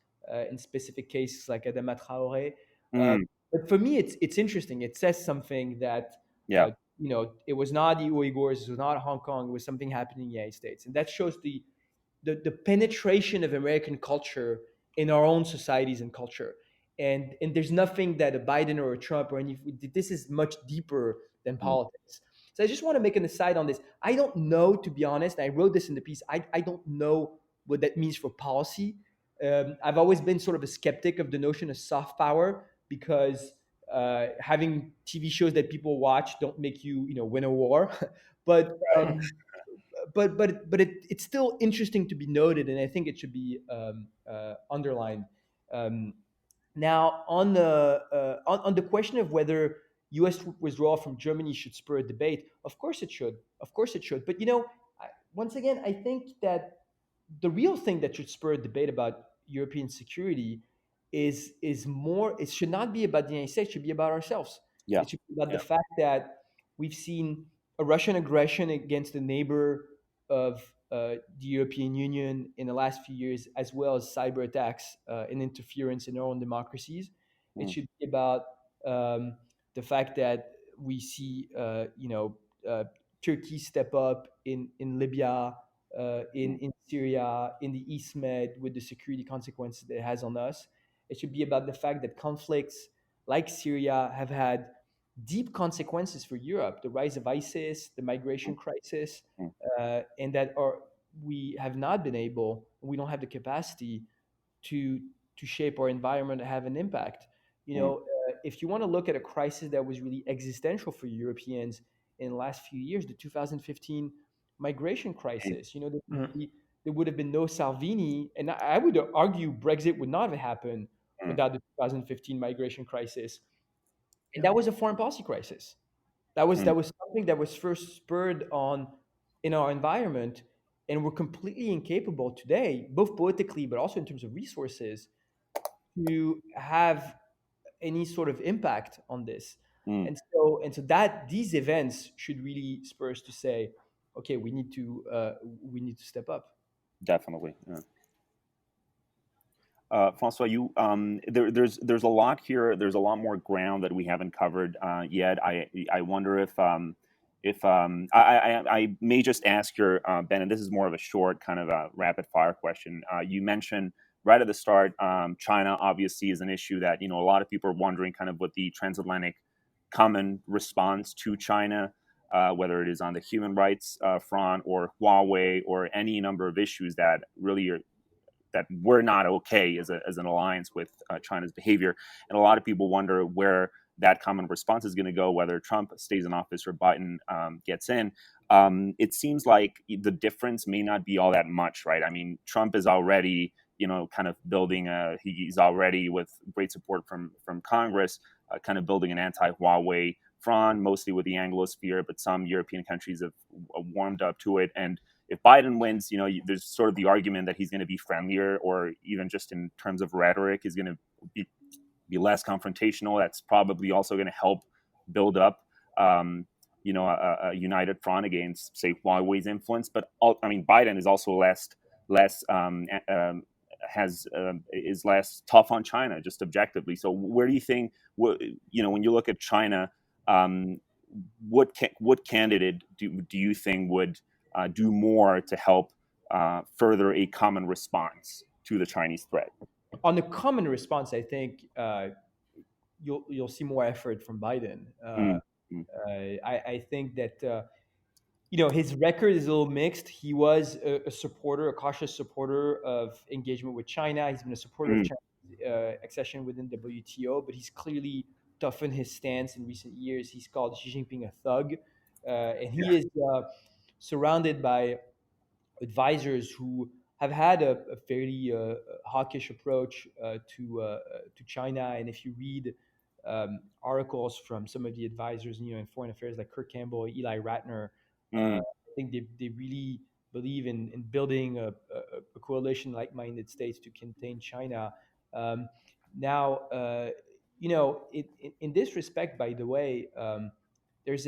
in specific cases like Adama Traoré. Uh, Mm. but for me, it's interesting. It says something that Yeah. it was not the Uyghurs, it was not Hong Kong, it was something happening in the United States, and that shows the penetration of American culture in our own societies and culture. and there's nothing that a Biden or a Trump or any, this is much deeper than Mm. politics. So I just want to make an aside on this. I don't know, to be honest. I wrote this in the piece. I don't know what that means for policy. I've always been sort of a skeptic of the notion of soft power because having TV shows that people watch don't make you, win a war. but Right. it's still interesting to be noted, and I think it should be underlined. Um, Now, on the question of whether U.S. withdrawal from Germany should spur a debate, of course it should. Of course it should. But once again, I think that the real thing that should spur a debate about European security is more. It should not be about the United States. It should be about ourselves. Yeah. It should be about the Yeah. fact that we've seen a Russian aggression against a neighbor of the European Union in the last few years, as well as cyber attacks and interference in our own democracies. It Mm. should be about um, the fact that we see, Turkey step up in Libya, Mm. in Syria, in the East Med, with the security consequences that it has on us. It should be about the fact that conflicts like Syria have had deep consequences for Europe, the rise of ISIS, the migration crisis, Mm. and we have not been able, we don't have the capacity to shape our environment and have an impact. Mm. If you want to look at a crisis that was really existential for Europeans in the last few years, the 2015 migration Mm. crisis, there, Mm. there would have been no Salvini, and I would argue Brexit would not have happened Mm. without the 2015 migration crisis, and Yeah. that was a foreign policy crisis. That was Mm. that was something that was first spurred on in our environment, and we're completely incapable today, both politically but also in terms of resources, to have any sort of impact on this. Mm. And so that these events should really spur us to say, okay, we need to step up. Definitely. Yeah. Francois, there's a lot here. There's a lot more ground that we haven't covered yet. I wonder if I may just ask your Ben, and this is more of a short kind of a rapid fire question. You mentioned right at the start, China obviously is an issue that a lot of people are wondering kind of what the transatlantic common response to China, whether it is on the human rights front or Huawei or any number of issues that really are that we're not okay as an alliance with China's behavior. And a lot of people wonder where that common response is going to go, whether Trump stays in office or Biden gets in. It seems like the difference may not be all that much, right? I mean, Trump is already, kind of building he's already with great support from Congress, kind of building an anti-Huawei front, mostly with the Anglosphere, but some European countries have warmed up to it. And if Biden wins, there's sort of the argument that he's going to be friendlier, or even just in terms of rhetoric, is going to be less confrontational. That's probably also going to help build up, a united front against, say, Huawei's influence. But Biden is also less is less tough on China, just objectively. So where do you think, when you look at China, what candidate do you think would do more to help further a common response to the Chinese threat? On the common response, I think you'll see more effort from Biden. Mm. Mm. I think that his record is a little mixed. He was a cautious supporter of engagement with China. He's been a supporter of Mm. China's accession within WTO, but he's clearly toughened his stance in recent years. He's called Xi Jinping a thug, and Yeah. he is surrounded by advisors who have had a fairly hawkish approach to China. And if you read articles from some of the advisors, in foreign affairs, like Kirk Campbell, Eli Ratner, Mm. I think they really believe in building a coalition like-minded states to contain China. Now, in this respect, by the way, there's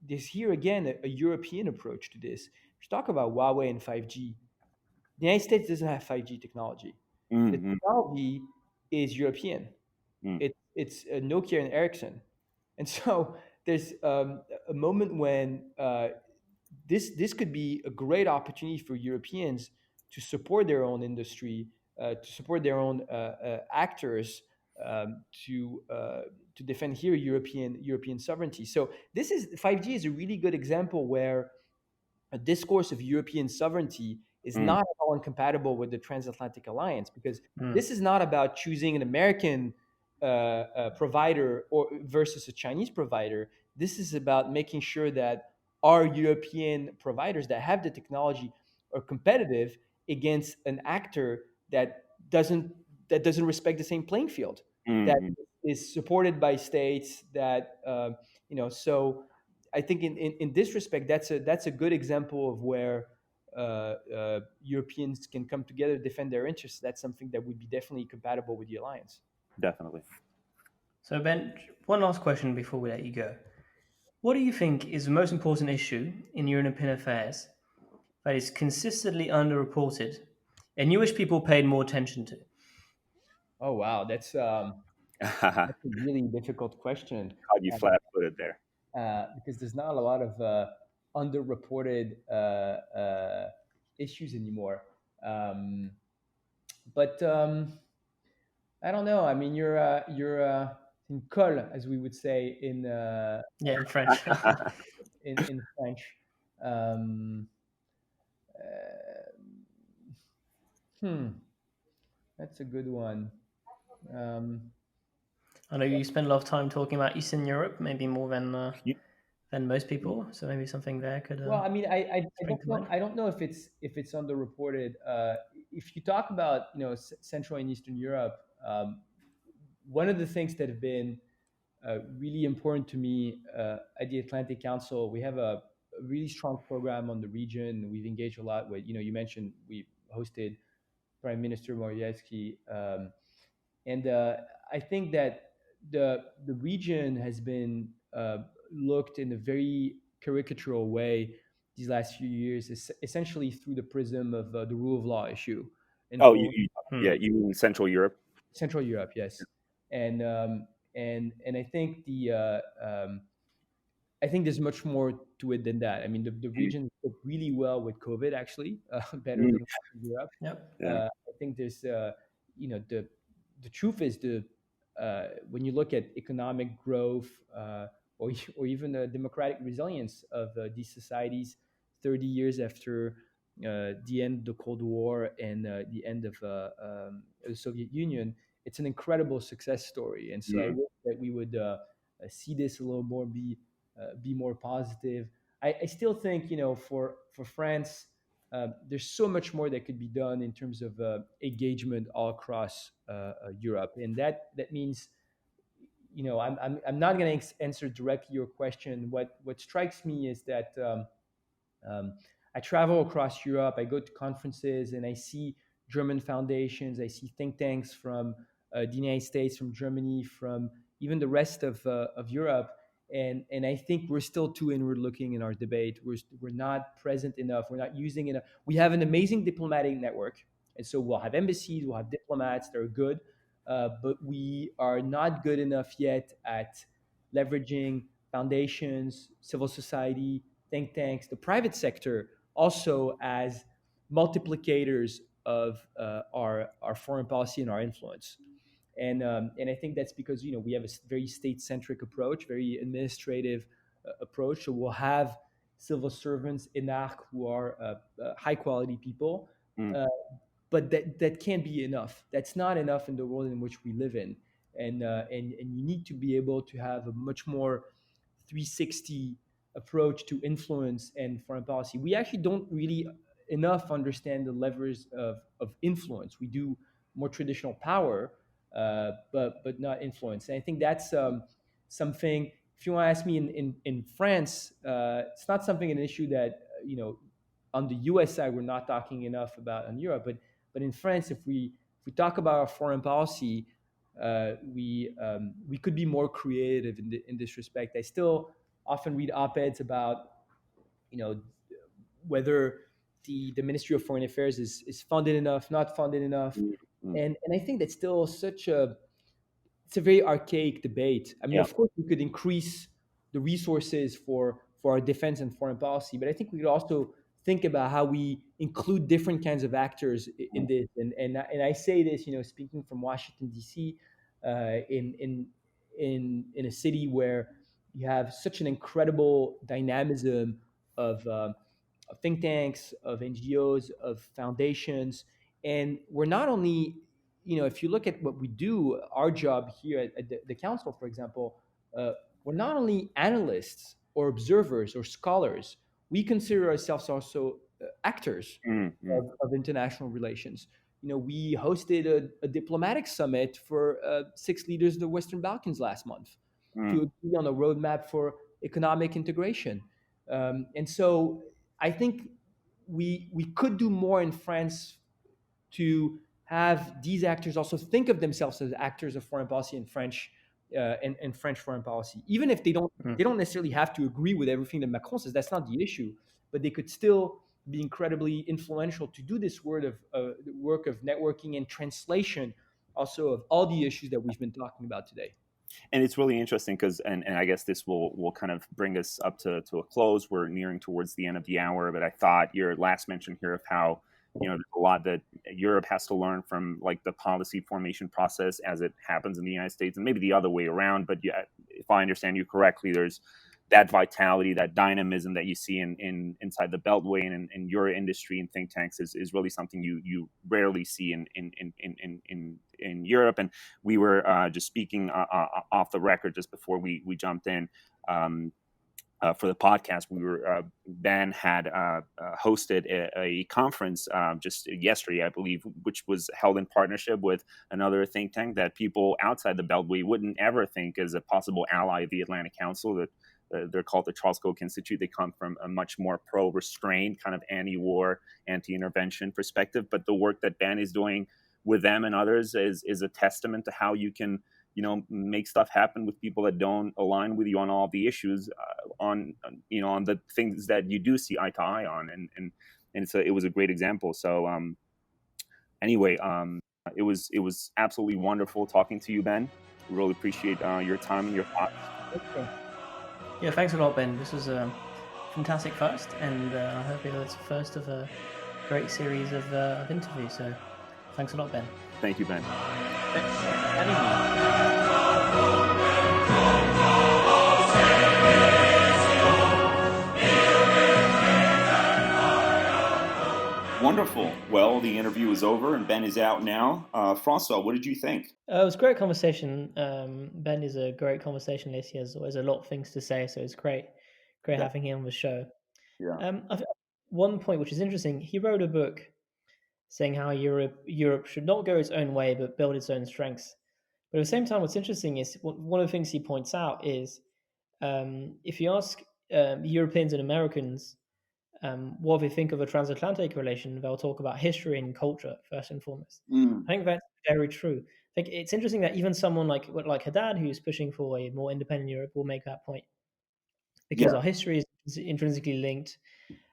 there's here again a European approach to this. We talk about Huawei and 5G. The United States doesn't have 5G technology. The Mm. technology is European. Mm. It's Nokia and Ericsson, and so there's a moment when this could be a great opportunity for Europeans to support their own industry to support their own actors to defend here European sovereignty. So this is 5G is a really good example where a discourse of European sovereignty is Mm, not at all incompatible with the transatlantic alliance, because Mm. this is not about choosing an American provider or versus a Chinese provider. This is about making sure that our European providers that have the technology are competitive against an actor doesn't that doesn't respect the same playing field, that mm, is supported by states that so I think in this respect, that's a good example of where Europeans can come together to defend their interests. That's something that would be definitely compatible with the alliance. definitely. So, Ben, one last question before we let you go. What do you think is the most important issue in European affairs that is consistently underreported and you wish people paid more attention to? Oh wow, that's Caught a really difficult question you flat-footed there. because there's not a lot of underreported issues anymore. Um, but I don't know. I mean, you're in col, as we would say Yeah, in French. in French. Um, uh, hmm, that's a good one. Um, I know you spend a lot of time talking about Eastern Europe, maybe more You- than most people. So maybe something there could well, I mean, I spring don't to know. mind. I don't know if it's underreported. If you talk about Central and Eastern Europe, one of the things that have been really important to me at the Atlantic Council, we have a really strong program on the region. We've engaged a lot with, you mentioned we hosted Prime Minister Morawiecki, and I think that the region has been looked in a very caricatural way these last few years, essentially through the prism of the rule of law issue in oh, Poland, yeah, you mean Central Europe? Central Europe, yes, and and I think I think there's much more to it than that. I mean, the Mm, region did really well with COVID, actually, better mm, than Europe. Yep. yeah. I think there's, the truth is when you look at economic growth or even the democratic resilience of these societies 30 years after the end of the Cold War and the end of the Soviet Union, it's an incredible success story. And so I Mm, wish that we would see this a little more, be more positive. I still think, for France, there's so much more that could be done in terms of engagement all across Europe, and that means, I'm not going to answer directly your question. What strikes me is that I travel across Europe, I go to conferences, and I see German foundations, I see think tanks from the United States, from Germany, from even the rest of Europe. And I think we're still too inward looking in our debate. We're not present enough. We're not using enough. We have an amazing diplomatic network. And so we'll have embassies, we'll have diplomats that are good, but we are not good enough yet at leveraging foundations, civil society, think tanks, the private sector also as multiplicators of our foreign policy and our influence. And I think that's because we have a very state-centric approach, very administrative approach. So we'll have civil servants in ARC who are high-quality people, mm, uh, but that can't be enough. That's not enough in the world in which we live in, and you need to be able to have a much more 360 approach to influence and foreign policy. We actually don't really enough understand the levers of influence. We do more traditional power, but not influence. And I think that's something. If you want to ask me in France, it's not something an issue that on the U.S. side we're not talking enough about in Europe, but in France, if we talk about our foreign policy, we could be more creative in this respect. I still often read op-eds about whether the Ministry of Foreign Affairs is funded enough, not funded enough, mm, mm. and I think that's still it's a very archaic debate. I mean, Yeah. of course, we could increase the resources for our defense and foreign policy, but I think we could also think about how we include different kinds of actors in this. And I say this, speaking from Washington D.C., in a city where you have such an incredible dynamism of think tanks, of NGOs, of foundations, and we're not only, if you look at what we do, our job here at the council, for example, we're not only analysts or observers or scholars. We consider ourselves also actors of international relations. We hosted a diplomatic summit for 6 leaders of the Western Balkans last month to agree on a roadmap for economic integration. And so I think we could do more in France to have these actors also think of themselves as actors of foreign policy in French and French foreign policy, even if they don't necessarily have to agree with everything that Macron says. That's not the issue, but they could still be incredibly influential to do this work of networking and translation, also of all the issues that we've been talking about today. And it's really interesting because, and I guess this will kind of bring us up to a close. We're nearing towards the end of the hour, but I thought your last mention here of how, there's a lot that Europe has to learn from, like, the policy formation process as it happens in the United States, and maybe the other way around. But yeah, if I understand you correctly, there's that vitality, that dynamism that you see inside the Beltway and in your industry and think tanks is really something you rarely see in Europe. And we were just speaking off the record just before we jumped in. For the podcast, Ben had hosted a conference just yesterday, I believe, which was held in partnership with another think tank that people outside the Beltway wouldn't ever think as a possible ally of the Atlantic Council. That they're called the Koch Institute. They come from a much more pro-restraint, kind of anti-war, anti-intervention perspective. But the work that Ben is doing with them and others is a testament to how you can, make stuff happen with people that don't align with you on all the issues, on the things that you do see eye to eye on. And so it was a great example. So anyway, it was absolutely wonderful talking to you, Ben. We really appreciate your time and your thoughts. Yeah, thanks a lot, Ben. This was a fantastic first, and I hope it's the first of a great series of interviews. So thanks a lot, Ben. Thank you, Ben. Thanks for having me. Wonderful. Well, the interview is over and Ben is out now. Francois, what did you think? It was a great conversation. Ben is a great conversationalist. He has always a lot of things to say, so it's great having him on the show. Yeah. I think one point which is interesting, he wrote a book saying how Europe should not go its own way but build its own strengths. But at the same time, what's interesting is one of the things he points out is if you ask Europeans and Americans what they think of a transatlantic relation, they'll talk about history and culture first and foremost. I think that's very true. I think it's interesting that even someone like Haddad, who's pushing for a more independent Europe, will make that point because our history is intrinsically linked.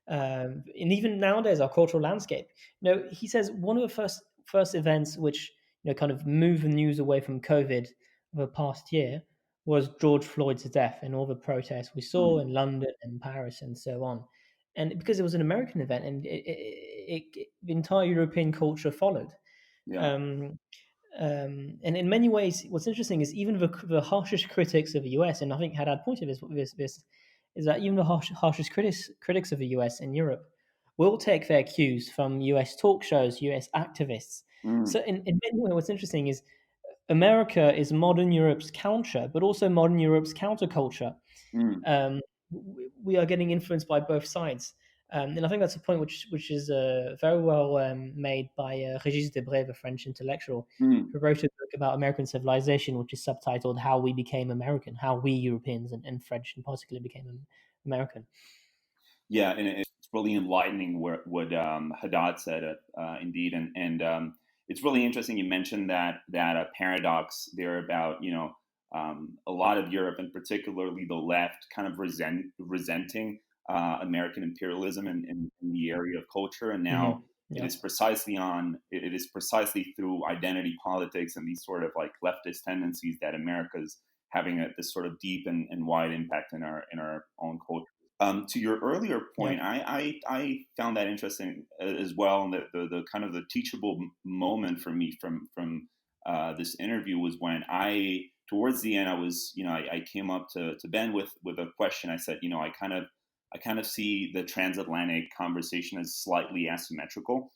And even nowadays, our cultural landscape. He says one of the first events which kind of moved the news away from COVID of the past year was George Floyd's death and all the protests we saw in London and Paris and so on. And because it was an American event, and the entire European culture followed. Yeah. And in many ways, what's interesting is even the harshest critics of the US, and I think Haddad pointed this is that even the harshest critics of the US in Europe will take their cues from US talk shows, US activists. So in many ways, what's interesting is America is modern Europe's counter, but also modern Europe's counterculture. We are getting influenced by both sides. And I think that's a point which is very well made by Régis Debray, the French intellectual, who wrote a book about American civilization, which is subtitled "How We Became American," how we Europeans and French in particular became American. Yeah, and it's really enlightening what Haddad said, indeed, and it's really interesting. You mentioned that paradox there about a lot of Europe, and particularly the left, kind of resenting American imperialism in the area of culture, and now it is precisely through identity politics and these sort of like leftist tendencies that America's having this sort of deep and wide impact in our own culture. To your earlier point, I found that interesting as well, and the kind of the teachable moment for me from this interview was when towards the end I came up to Ben with a question. I said, I kind of see the transatlantic conversation as slightly asymmetrical.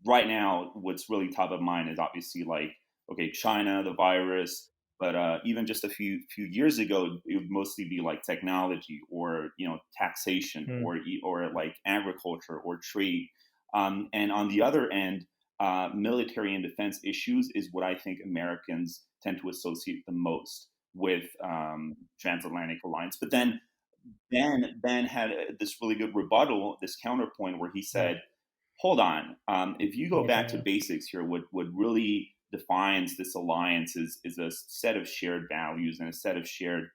Right now, what's really top of mind is obviously like, okay, China, the virus, but even just a few years ago, it would mostly be like technology or taxation or like agriculture or trade. And on the other end, military and defense issues is what I think Americans tend to associate the most with transatlantic alliance. But then Ben had this really good rebuttal, this counterpoint where he said, hold on, if you go back to basics here, what really defines this alliance is a set of shared values and a set of shared,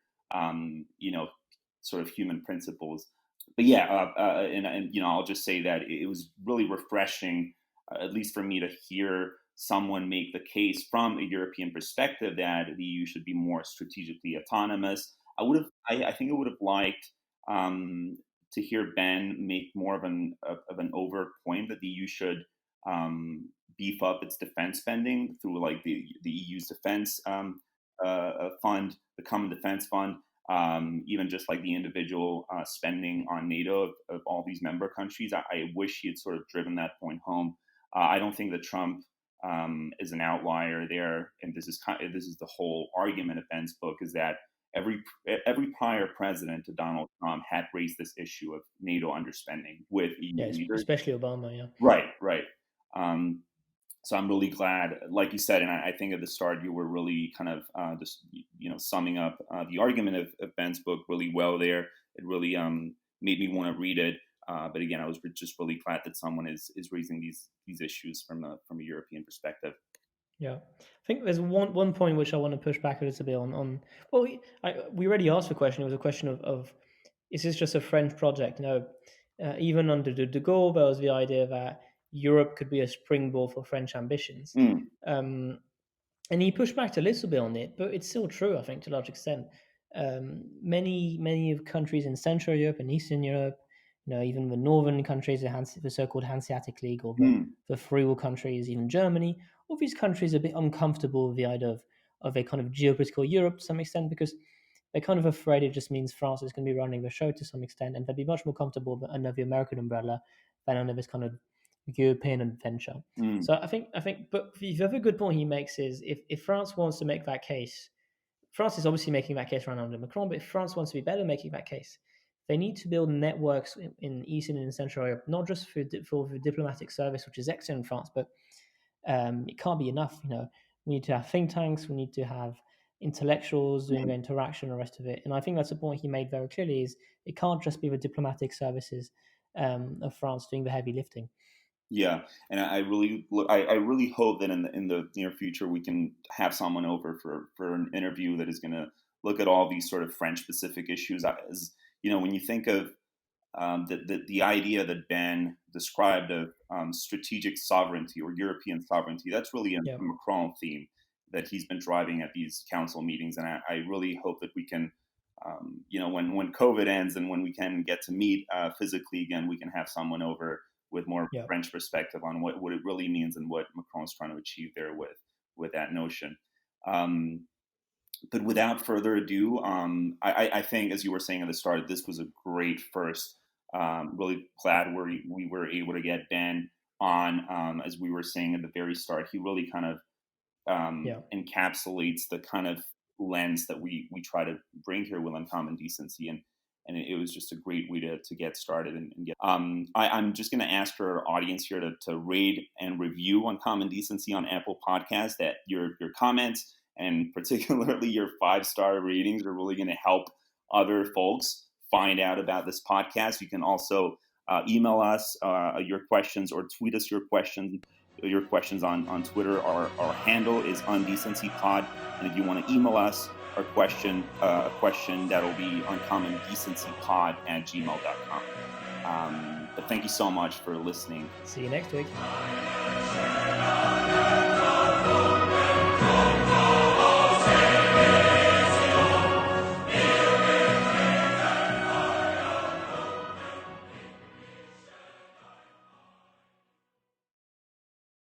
sort of human principles. But and I'll just say that it was really refreshing, at least for me, to hear someone make the case from a European perspective that the EU should be more strategically autonomous. I think I would have liked to hear Ben make more of an overt point that the EU should beef up its defense spending through like the EU's defense fund, the Common Defense Fund, even just like the individual spending on NATO of all these member countries. I wish he had sort of driven that point home. I don't think that Trump is an outlier there, and this is the whole argument of Ben's book, is that every prior president to Donald Trump had raised this issue of NATO underspending with EU leaders, especially Obama. Yeah, right. So I'm really glad, like you said, and I think at the start you were really kind of just summing up the argument of Ben's book really well there. It really made me want to read it. But again, I was just really glad that someone is raising these issues from a European perspective. Yeah, I think there's one point which I want to push back a little bit on. Well, we already asked the question. It was a question of is this just a French project? No, even under de Gaulle, there was the idea that Europe could be a springboard for French ambitions. And he pushed back a little bit on it, but it's still true, I think, to a large extent. Many of countries in Central Europe and Eastern Europe, even the northern countries, the so-called Hanseatic League, or the free world countries, even Germany, all these countries are a bit uncomfortable with the idea of a kind of geopolitical Europe to some extent, because they're kind of afraid it just means France is going to be running the show to some extent, and they'd be much more comfortable under the American umbrella than under this kind of European adventure. So I think, but the other good point he makes is if France wants to make that case, France is obviously making that case right now under Macron, but if France wants to be better making that case, they need to build networks in Eastern and Central Europe, not just for the diplomatic service, which is excellent in France, but it can't be enough. We need to have think tanks, we need to have intellectuals doing the interaction and the rest of it. And I think that's a point he made very clearly, is it can't just be the diplomatic services of France doing the heavy lifting. Yeah, and I really hope that in the near future we can have someone over for an interview that is going to look at all these sort of French specific issues. As when you think of the idea that Ben described of strategic sovereignty or European sovereignty, that's really a Macron theme that he's been driving at these council meetings, and I really hope that we can. When COVID ends and when we can get to meet physically again, we can have someone over with more French perspective on what it really means and what Macron's trying to achieve there with that notion. But without further ado, I think, as you were saying at the start, this was a great first. Really glad we were able to get Ben on. As we were saying at the very start, he really kind of encapsulates the kind of lens that we try to bring here with Uncommon Decency, and it was just a great way to get started and get. I'm just going to ask our audience here to rate and review Uncommon Decency on Apple Podcasts. That your comments and particularly your 5-star ratings are really going to help other folks find out about this podcast. You can also email us your questions or tweet us your questions on Twitter. Our handle is undecencypod, and if you want to email us a question that'll be uncommondecencypod@gmail.com. But thank you so much for listening. See you next week.